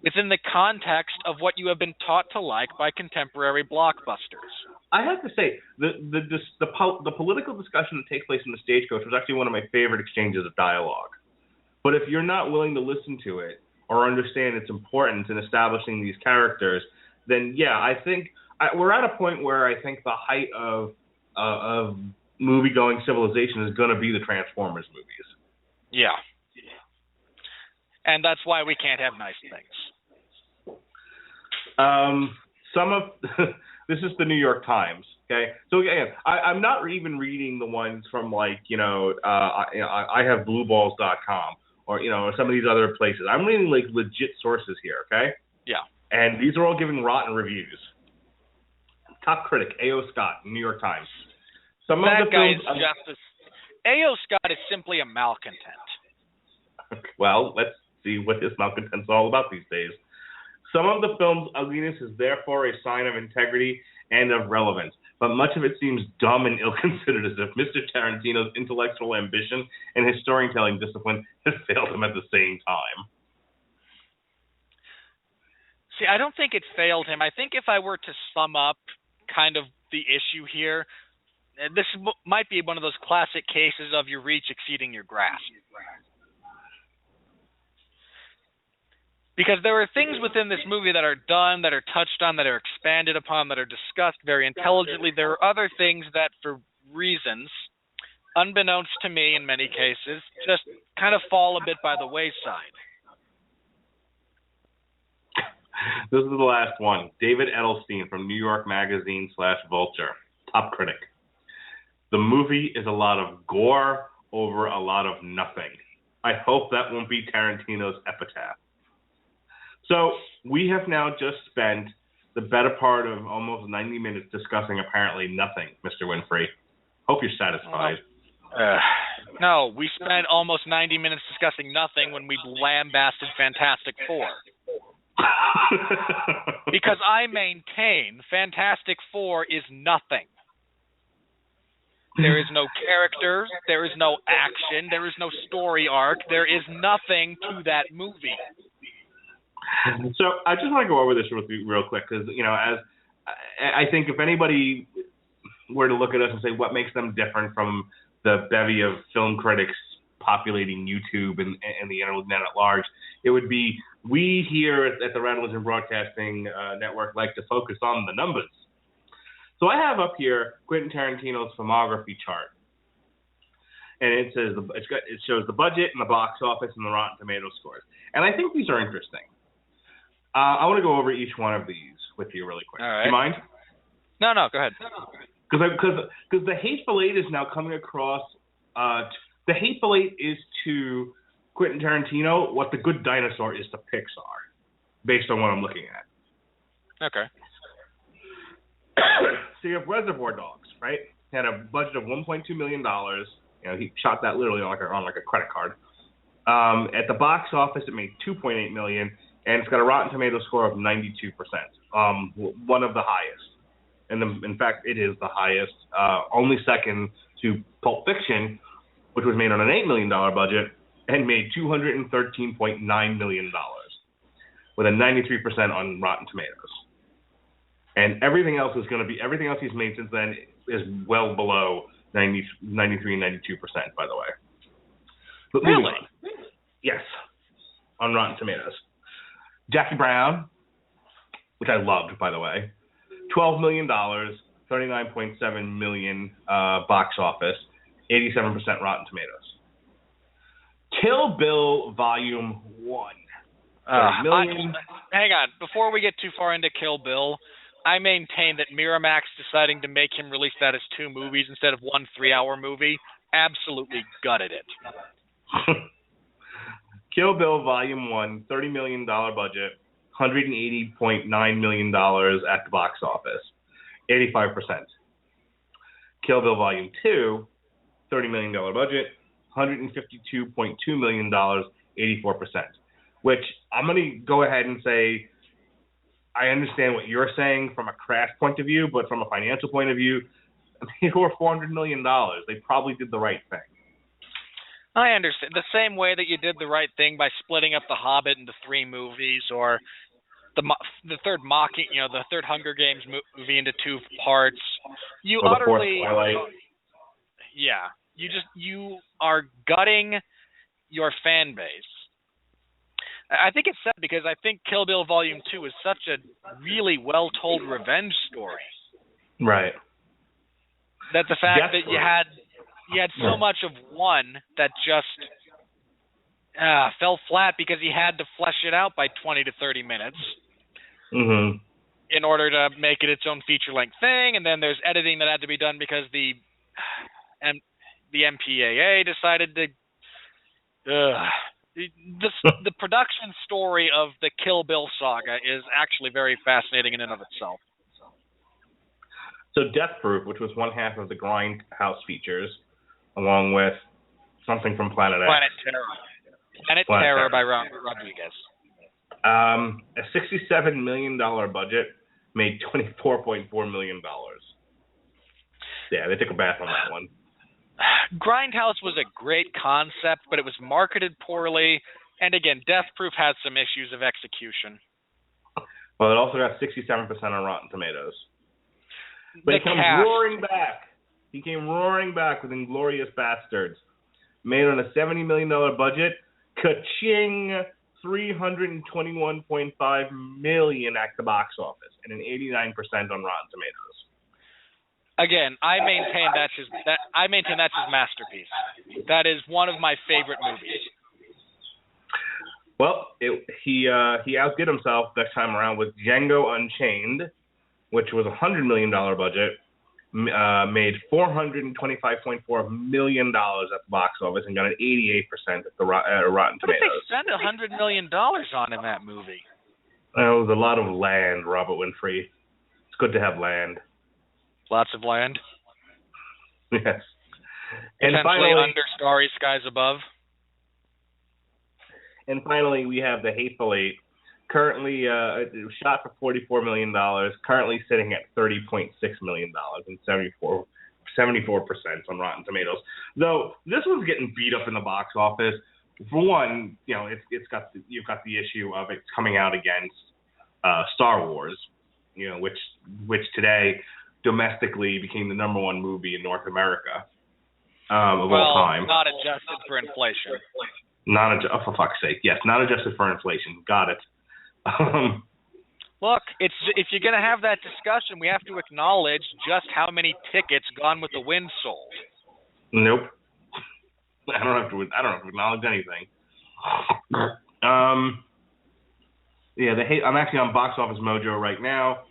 within the context of what you have been taught to like by contemporary blockbusters. I have to say, the political discussion that takes place in the Stagecoach was actually one of my favorite exchanges of dialogue. But if you're not willing to listen to it or understand its importance in establishing these characters, then yeah, I think we're at a point where I think the height of movie-going civilization is going to be the Transformers movies. Yeah. And that's why we can't have nice things. This is the New York Times, okay? So again, I'm not even reading the ones from I have blueballs.com or some of these other places. I'm reading like legit sources here, okay? Yeah. And these are all giving rotten reviews. Top critic A.O. Scott, New York Times. A.O. Scott is simply a malcontent. Well, let's see what this malcontent's all about these days. Some of the film's ugliness is therefore a sign of integrity and of relevance, but much of it seems dumb and ill-considered, as if Mr. Tarantino's intellectual ambition and his storytelling discipline has failed him at the same time. See, I don't think it failed him. I think if I were to sum up kind of the issue here, this might be one of those classic cases of your reach exceeding your grasp. Because there are things within this movie that are done, that are touched on, that are expanded upon, that are discussed very intelligently. There are other things that, for reasons, unbeknownst to me in many cases, just kind of fall a bit by the wayside. This is the last one. David Edelstein from New York Magazine /Vulture, top critic. The movie is a lot of gore over a lot of nothing. I hope that won't be Tarantino's epitaph. So we have now just spent the better part of almost 90 minutes discussing apparently nothing, Mr. Winfree. Hope you're satisfied. No, we spent almost 90 minutes discussing nothing when we lambasted Fantastic Four. Because I maintain Fantastic Four is nothing. There is no character, there is no action, there is no story arc, there is nothing to that movie. So I just want to go over this with you real quick because, as I think if anybody were to look at us and say what makes them different from the bevy of film critics populating YouTube and the internet at large, it would be we here at the Radulich and Broadcasting Network like to focus on the numbers. So I have up here Quentin Tarantino's filmography chart, and it says it shows the budget and the box office and the Rotten Tomatoes scores, and I think these are interesting. I want to go over each one of these with you really quick. All right. Do you mind? No, go ahead. Because the Hateful Eight is now coming across. The Hateful Eight is to Quentin Tarantino what The Good Dinosaur is to Pixar, based on what I'm looking at. Okay. So you have Reservoir Dogs, right? It had a budget of $1.2 million. He shot that literally on like a credit card. At the box office, it made $2.8 million, and it's got a Rotten Tomatoes score of 92%, one of the highest. And in fact, it is the highest, only second to Pulp Fiction, which was made on an $8 million budget and made $213.9 million, with a 93% on Rotten Tomatoes. And everything else he's made since then is well below 93 and 92%, by the way. But really? Yes, on Rotten Tomatoes. Jackie Brown, which I loved, by the way, $12 million, $39.7 million box office, 87% Rotten Tomatoes. Kill Bill Volume 1. Hang on. Before we get too far into Kill Bill, I maintain that Miramax deciding to make him release that as 2 movies instead of 1 3-hour movie absolutely gutted it. Kill Bill Volume 1, $30 million budget, $180.9 million at the box office, 85%. Kill Bill Volume 2, $30 million budget, $152.2 million, 84%. Which I'm going to go ahead and say, I understand what you're saying from a craft point of view, but from a financial point of view, they were $400 million. They probably did the right thing. I understand. The same way that you did the right thing by splitting up The Hobbit into 3 movies, or the third the third Hunger Games movie into 2 parts. You or the utterly, fourth Twilight. Yeah, you are gutting your fan base. I think it's sad because I think Kill Bill Volume 2 is such a really well-told revenge story. Right. That the fact that you had so much of one that just fell flat because he had to flesh it out by 20 to 30 minutes in order to make it its own feature-length thing, and then there's editing that had to be done because the MPAA decided to... The production story of the Kill Bill saga is actually very fascinating in and of itself. So Death Proof, which was one half of the Grindhouse features, along with something from Planet X. Planet Terror by Rodriguez. A $67 million budget made $24.4 million. Yeah, they took a bath on that one. Grindhouse was a great concept, but it was marketed poorly. And again, Death Proof has some issues of execution. Well, it also got 67% on Rotten Tomatoes. But he came roaring back. He came roaring back with Inglourious Bastards. Made on a $70 million budget. Ka-ching! $321.5 million at the box office. And an 89% on Rotten Tomatoes. Again, I maintain that's his masterpiece. That is one of my favorite movies. Well, he outdid himself next time around with Django Unchained, which was a $100 million budget, made $425.4 million at the box office, and got an 88% at the Rotten Tomatoes. What did they spend $100 million on in that movie? It was a lot of land, Robert Winfree. It's good to have land. Lots of land. Yes. And finally, under starry skies above. And finally, we have the Hateful Eight. Currently, it was shot for $44 million. Currently sitting at $30.6 million and 74% on Rotten Tomatoes. Though this one's getting beat up in the box office. For one, you've got the issue of it's coming out against Star Wars, which today domestically became the number 1 movie in North America of all time. Not adjusted for inflation. For fuck's sake, yes, not adjusted for inflation. Got it. Look, if you're going to have that discussion, we have to acknowledge just how many tickets Gone with the Wind sold. Nope. I don't have to acknowledge anything. I'm actually on Box Office Mojo right now.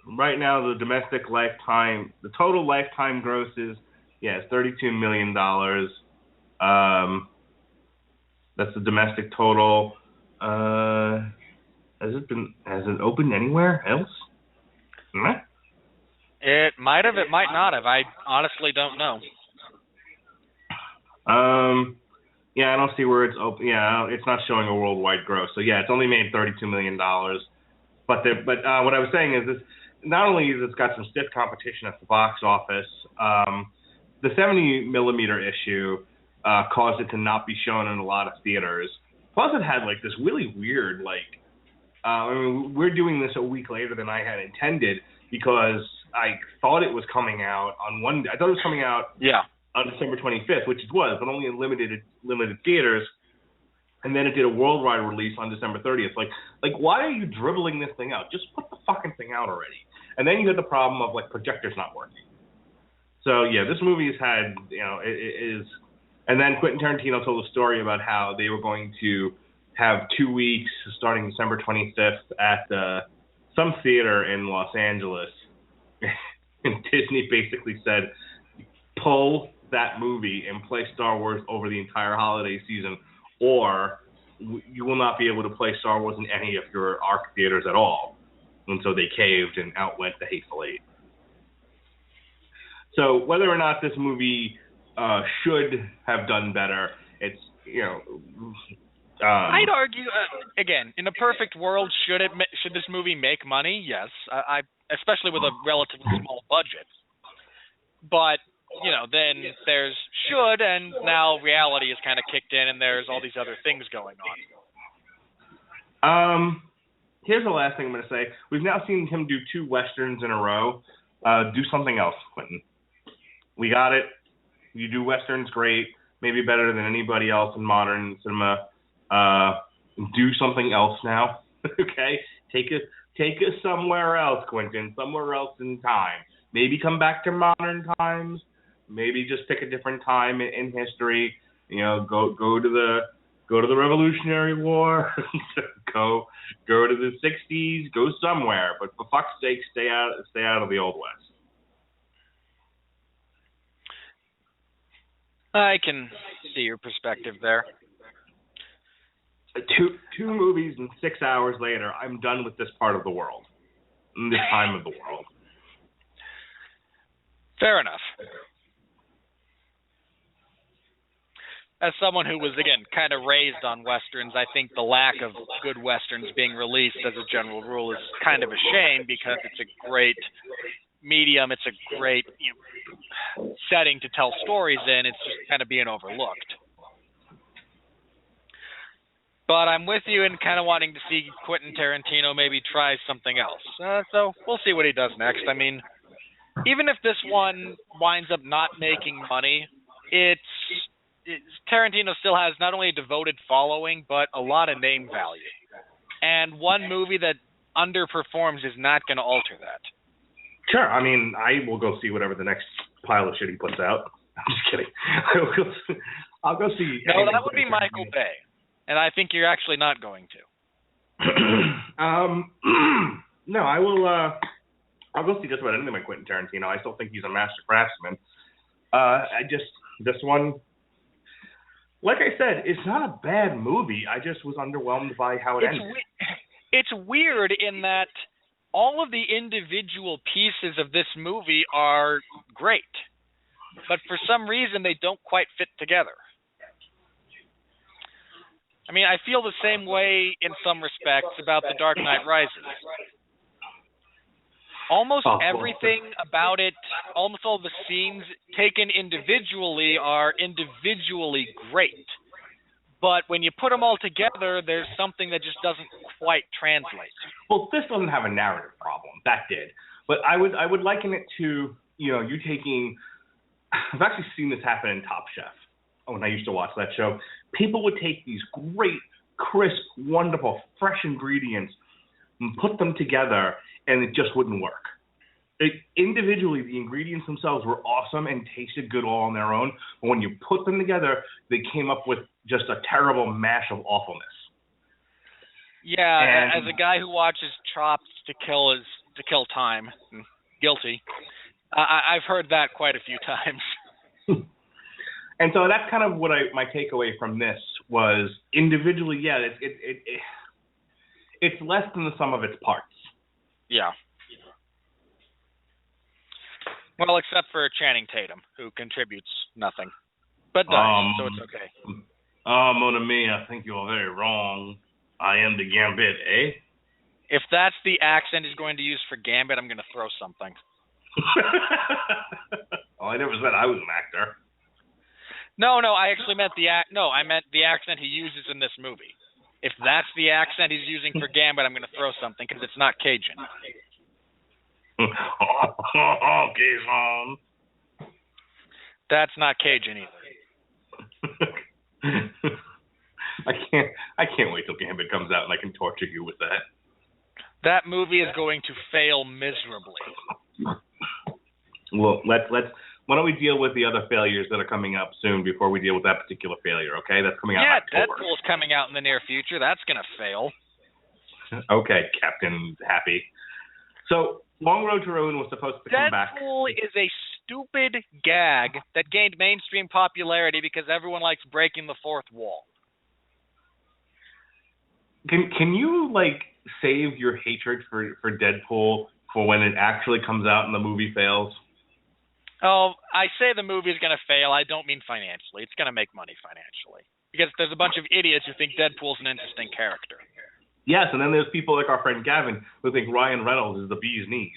Right now, the total lifetime gross is $32 million. That's the domestic total. Has it opened anywhere else? It might have. It might not have. I honestly don't know. I don't see where it's open. Yeah, it's not showing a worldwide gross. So it's only made $32 million. But what I was saying is this. Not only has it got some stiff competition at the box office, the 70 millimeter issue caused it to not be shown in a lot of theaters. Plus, it had this really weird we're doing this a week later than I had intended because I thought it was coming out on one day. I thought it was coming out on December 25th, which it was, but only in limited theaters. And then it did a worldwide release on December 30th. Why are you dribbling this thing out? Just put the fucking thing out already. And then you had the problem of projectors not working. So this movie has had, it is. And then Quentin Tarantino told a story about how they were going to have 2 weeks starting December 25th at some theater in Los Angeles. And Disney basically said, pull that movie and play Star Wars over the entire holiday season, or you will not be able to play Star Wars in any of your ARC theaters at all. And so they caved and out went the Hateful Eight. So whether or not this movie should have done better, It's, you know. I'd argue, again, in a perfect world, should this movie make money? Yes, I especially with a relatively small budget. But you know, then there's should, and now reality is kind of kicked in, and there's all these other things going on. Here's the last thing I'm going to say. We've now seen him do 2 Westerns in a row. Do something else, Quentin. We got it. You do Westerns, great. Maybe better than anybody else in modern cinema. Do something else now. Okay? Take us somewhere else, Quentin. Somewhere else in time. Maybe come back to modern times. Maybe just pick a different time in history. You know, go to the Revolutionary War. go to the 60s. Go somewhere. But for fuck's sake, stay out of the Old West. I can see your perspective there. 2 movies and 6 hours later, I'm done with this part of the world. This time of the world. Fair enough. As someone who was, again, kind of raised on Westerns, I think the lack of good Westerns being released as a general rule is kind of a shame, because it's a great medium, it's a great setting to tell stories in. It's just kind of being overlooked. But I'm with you in kind of wanting to see Quentin Tarantino maybe try something else. So we'll see what he does next. I mean, even if this one winds up not making money, Tarantino still has not only a devoted following, but a lot of name value. And one movie that underperforms is not going to alter that. Sure. I mean, I will go see whatever the next pile of shit he puts out. I'm just kidding. I'll go see. No, that would be Michael Bay. And I think you're actually not going to. No, I will. I'll go see just about anything by Quentin Tarantino. I still think he's a master craftsman. This one, like I said, it's not a bad movie. I just was underwhelmed by how it ended. It's weird in that all of the individual pieces of this movie are great, but for some reason they don't quite fit together. I mean, I feel the same way in some respects about The Dark Knight Rises. Almost everything about it, almost all the scenes taken individually are individually great. But when you put them all together, there's something that just doesn't quite translate. Well, this doesn't have a narrative problem. That did. But I would liken it to, you taking... I've actually seen this happen in Top Chef. When I used to watch that show, people would take these great, crisp, wonderful, fresh ingredients and put them together, and it just wouldn't work. Individually, the ingredients themselves were awesome and tasted good all on their own, but when you put them together, they came up with just a terrible mash of awfulness. Yeah, as a guy who watches Chopped to kill time, guilty, I've heard that quite a few times. And so that's kind of what my takeaway from this was. Individually, yeah, it's less than the sum of its parts. Yeah. Well, except for Channing Tatum, who contributes nothing, but does, so it's okay. Mon ami, I think you're very wrong. I am the Gambit, eh? If that's the accent he's going to use for Gambit, I'm going to throw something. Oh, I never said I was an actor. No, I actually meant I meant the accent he uses in this movie. If that's the accent he's using for Gambit, I'm going to throw something, because it's not Cajun. Cajun. That's not Cajun either. I can't wait till Gambit comes out and I can torture you with that. That movie is going to fail miserably. Well, why don't we deal with the other failures that are coming up soon before we deal with that particular failure, okay? That's coming out in October. Deadpool's coming out in the near future. That's going to fail. Okay, Captain Happy. So, Long Road to Ruin was supposed to come back. Deadpool is a stupid gag that gained mainstream popularity because everyone likes breaking the fourth wall. Can you, save your hatred for Deadpool for when it actually comes out and the movie fails? Oh, I say the movie's going to fail. I don't mean financially. It's going to make money financially. Because there's a bunch of idiots who think Deadpool's an interesting character. Yes, and then there's people like our friend Gavin who think Ryan Reynolds is the bee's knees.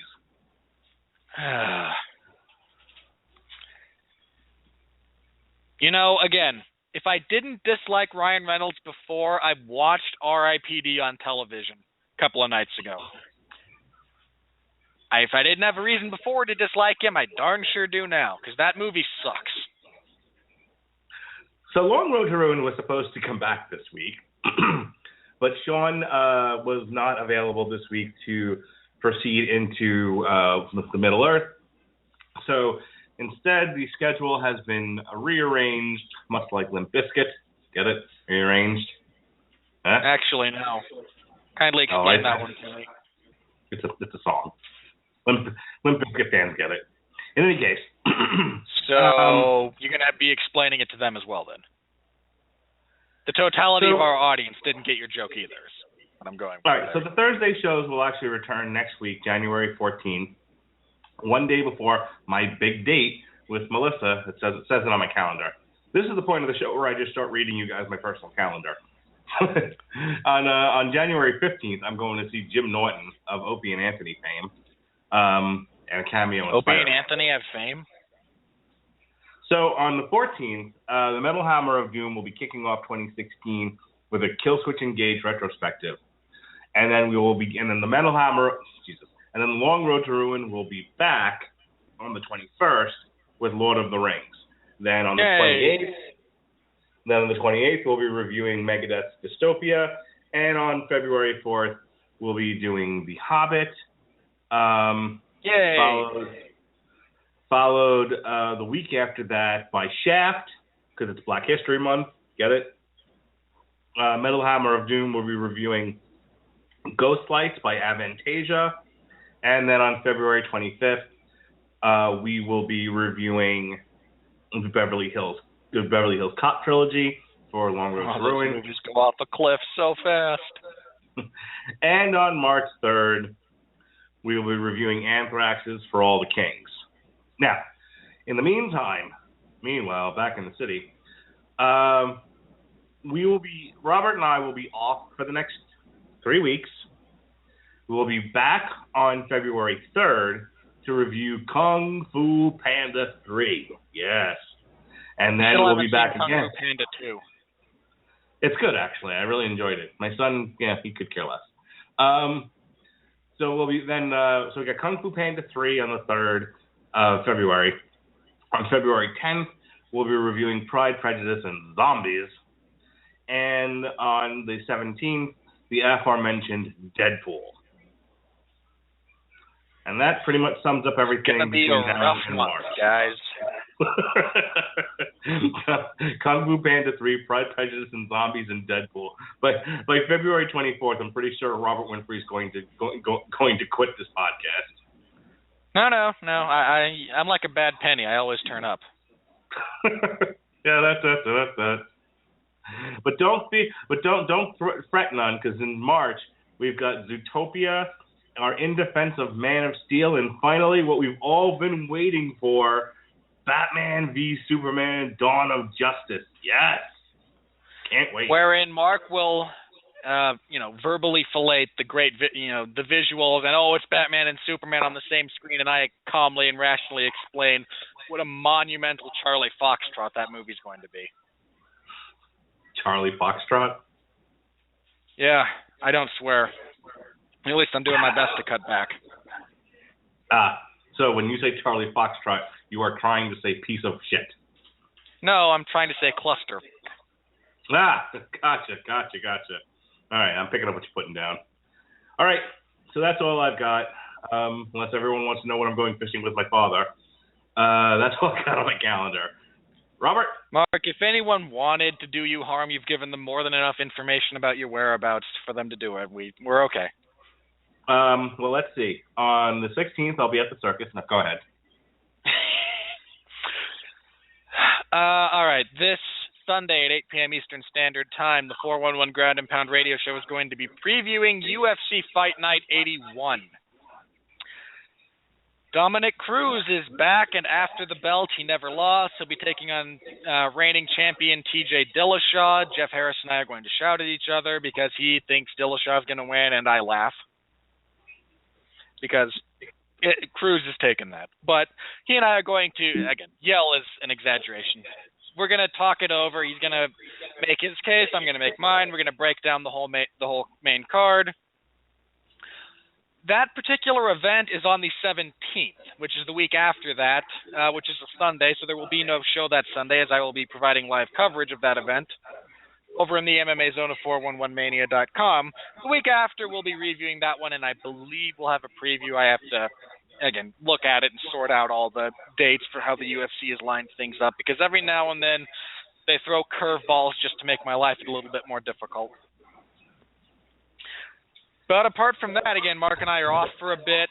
You know, again, if I didn't dislike Ryan Reynolds before, I watched R.I.P.D. on television a couple of nights ago. If I didn't have a reason before to dislike him, I darn sure do now, because that movie sucks. So Long Road to Ruin was supposed to come back this week, but Sean was not available this week to proceed into the Middle Earth. So instead, the schedule has been rearranged, much like Limp Bizkit. Get it? Rearranged? Huh? Actually, no. Kindly explain that one to me. It's a song. Limp Bizkit fans get it. In any case. So you're going to be explaining it to them as well, then. The totality of our audience didn't get your joke either. Is what I'm going with. All right, so the Thursday shows will actually return next week, January 14th, one day before my big date with Melissa. It says it on my calendar. This is the point of the show where I just start reading you guys my personal calendar. On January 15th, I'm going to see Jim Norton of Opie and Anthony fame, and a cameo in Opie Spider-Man. and Anthony have fame? So on the 14th, the Metal Hammer of Doom will be kicking off 2016 with a Killswitch Engage retrospective, and then the Metal Hammer, and then Long Road to Ruin will be back on the 21st with Lord of the Rings. Then on the 28th, we'll be reviewing Megadeth's Dystopia, and on February 4th, we'll be doing The Hobbit. Followed the week after that by Shaft, because it's Black History Month. Get it? Metal Hammer of Doom will be reviewing Ghostlights by Avantasia. And then on February 25th, we will be reviewing the Beverly Hills Cop trilogy for Long Road to Ruin. Those movies go off a cliff so fast. And on March 3rd, we will be reviewing Anthrax's For All the Kings. Now, in the meanwhile, back in the city, Robert and I will be off for the next 3 weeks. We will be back on February 3rd to review Kung Fu Panda 3. Yes. And then we'll be back again. Kung Fu Panda 2. It's good, actually. I really enjoyed it. My son, he could care less. So we got Kung Fu Panda 3 on the 3rd of February. On February 10th, we'll be reviewing Pride, Prejudice, and Zombies. And on the 17th, the aforementioned Deadpool. And that pretty much sums up everything. It's gonna be a rough month, guys. Kung Fu Panda 3, Pride, Prejudice, and Zombies, and Deadpool. But by February 24th, I'm pretty sure Robert Winfree is going to quit this podcast. No. I'm like a bad penny. I always turn up. Yeah, that's that. But don't fret none, because in March we've got Zootopia, our In Defense of Man of Steel, and finally what we've all been waiting for, Batman v Superman: Dawn of Justice. Yes, can't wait. Wherein Mark will, verbally fillet the great, the visuals, and it's Batman and Superman on the same screen, and I calmly and rationally explain what a monumental Charlie Foxtrot that movie's going to be. Charlie Foxtrot? Yeah, I don't swear. At least I'm doing my best to cut back. So when you say Charlie Foxtrot, you are trying to say piece of shit. No, I'm trying to say cluster. Gotcha. All right, I'm picking up what you're putting down. All right, so that's all I've got. Unless everyone wants to know when I'm going fishing with my father. That's all I've got on my calendar. Robert? Mark, if anyone wanted to do you harm, you've given them more than enough information about your whereabouts for them to do it. We're okay. Well, let's see. On the 16th, I'll be at the circus. Now, go ahead. All right. This Sunday at 8 p.m. Eastern Standard Time, the 411 Ground and Pound radio show is going to be previewing UFC Fight Night 81. Dominic Cruz is back, and after the belt, he never lost. He'll be taking on reigning champion TJ Dillashaw. Jeff Harris and I are going to shout at each other because he thinks Dillashaw is going to win, and I laugh. Because Cruz has taken that. But he and I are going to, again, yell is an exaggeration. We're going to talk it over. He's going to make his case. I'm going to make mine. We're going to break down the whole main card. That particular event is on the 17th, which is the week after that, which is a Sunday, so there will be no show that Sunday, as I will be providing live coverage of that event over in the MMA Zone of 411mania.com. The week after, we'll be reviewing that one, and I believe we'll have a preview. I have to, again, look at it and sort out all the dates for how the UFC has lined things up, because every now and then they throw curveballs just to make my life a little bit more difficult. But apart from that, again, Mark and I are off for a bit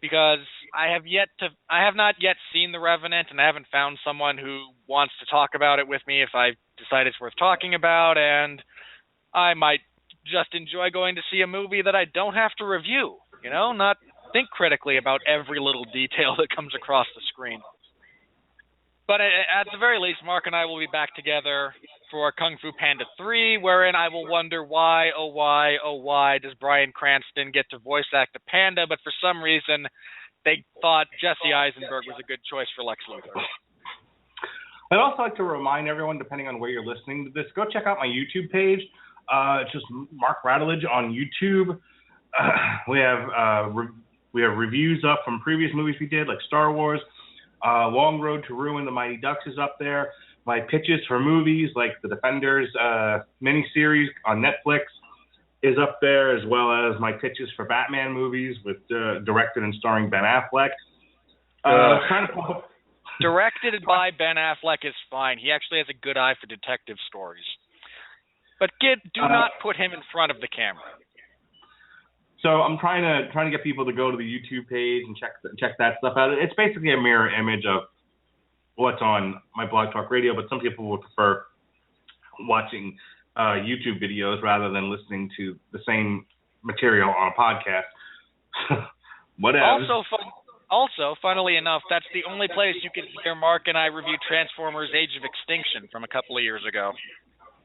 because I have not yet seen The Revenant, and I haven't found someone who wants to talk about it with me if I decide it's worth talking about, and I might just enjoy going to see a movie that I don't have to review, not think critically about every little detail that comes across the screen. But at the very least, Mark and I will be back together for Kung Fu Panda 3, wherein I will wonder why does Bryan Cranston get to voice act a panda, but for some reason they thought Jesse Eisenberg was a good choice for Lex Luthor. I'd also like to remind everyone, depending on where you're listening to this, go check out my YouTube page. It's just Mark Radulich on YouTube. We have reviews up from previous movies we did, like Star Wars. Long Road to Ruin, The Mighty Ducks is up there. My pitches for movies like The Defenders miniseries on Netflix is up there, as well as my pitches for Batman movies with directed and starring Ben Affleck. Directed by Ben Affleck is fine. He actually has a good eye for detective stories. But do not put him in front of the camera. So I'm trying to get people to go to the YouTube page and check that stuff out. It's basically a mirror image of what's on my Blog Talk Radio, but some people would prefer watching YouTube videos rather than listening to the same material on a podcast. Whatever. Also, funnily enough, that's the only place you can hear Mark and I review Transformers: Age of Extinction from a couple of years ago.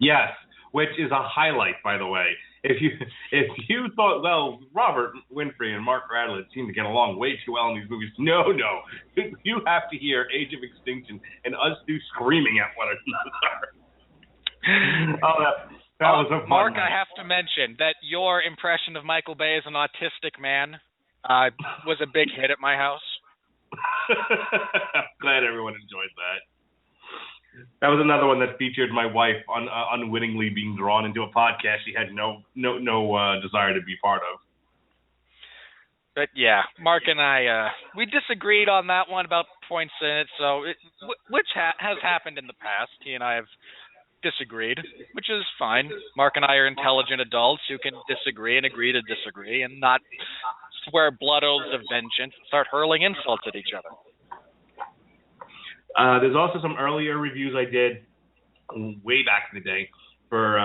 Yes, which is a highlight, by the way. If you thought, well, Robert Winfree and Mark Radulich seem to get along way too well in these movies, no. You have to hear Age of Extinction and us two screaming at one another. That was a fun Mark, night. I have to mention that your impression of Michael Bay as an autistic man was a big hit at my house. I'm glad everyone enjoyed that. That was another one that featured my wife unwittingly being drawn into a podcast she had no desire to be part of. But yeah, Mark and I, we disagreed on that one about points in it, so which has happened in the past. He and I have disagreed, which is fine. Mark and I are intelligent adults who can disagree and agree to disagree and not swear blood oaths of vengeance and start hurling insults at each other. There's also some earlier reviews I did way back in the day. For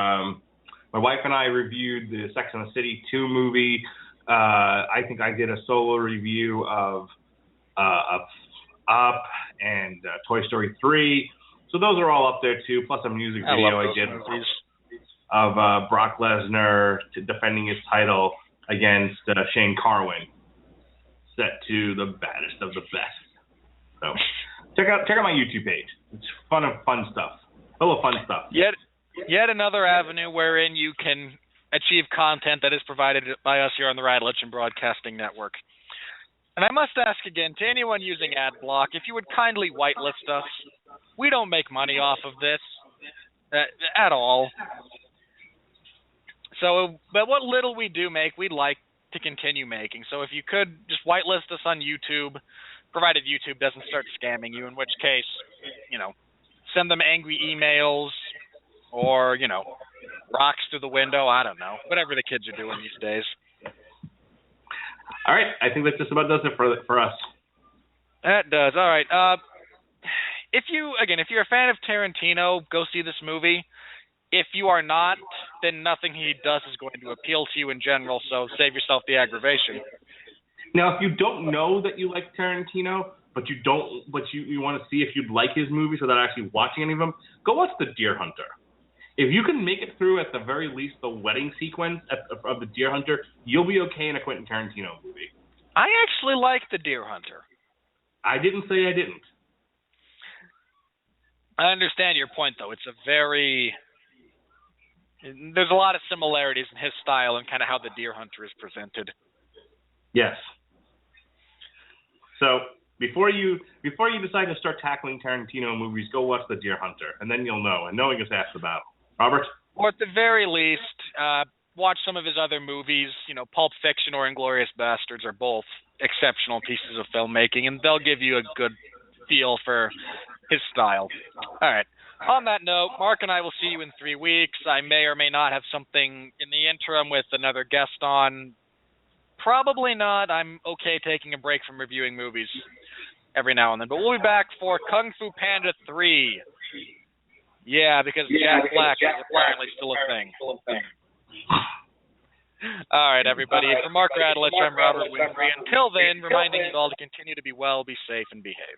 my wife and I reviewed the Sex and the City 2 movie. I think I did a solo review of Up and Toy Story 3. So those are all up there too, plus a music video I did of Brock Lesnar defending his title against Shane Carwin, set to the baddest of the best. So check out my YouTube page. It's fun stuff. Full of fun stuff. Yet another avenue wherein you can achieve content that is provided by us here on the Radulich and Broadcasting Network. And I must ask again, to anyone using AdBlock, if you would kindly whitelist us. We don't make money off of this at all. So, but what little we do make, we'd like to continue making. So if you could just whitelist us on YouTube, provided YouTube doesn't start scamming you, in which case, send them angry emails or, rocks through the window. I don't know. Whatever the kids are doing these days. All right. I think that just about does it for us. That does. All right. If you're a fan of Tarantino, go see this movie. If you are not, then nothing he does is going to appeal to you in general, so save yourself the aggravation. Now, if you don't know that you like Tarantino, but you want to see if you'd like his movies without actually watching any of them, go watch The Deer Hunter. If you can make it through, at the very least, the wedding sequence of The Deer Hunter, you'll be okay in a Quentin Tarantino movie. I actually like The Deer Hunter. I didn't say I didn't. I understand your point, though. There's a lot of similarities in his style and kind of how The Deer Hunter is presented. Yes. So before you decide to start tackling Tarantino movies, go watch The Deer Hunter, and then you'll know. And knowing is half the battle. Robert? Or at the very least, watch some of his other movies. Pulp Fiction or Inglourious Bastards are both exceptional pieces of filmmaking, and they'll give you a good feel for his style. All right. On that note, Mark and I will see you in 3 weeks. I may or may not have something in the interim with another guest on. Probably not. I'm okay taking a break from reviewing movies every now and then. But we'll be back for Kung Fu Panda 3. Yeah, because Jack Black is apparently still a thing. All right, everybody. For Mark Radulich, I'm Robert Winfree. Until then, reminding you all to continue to be well, be safe, and behave.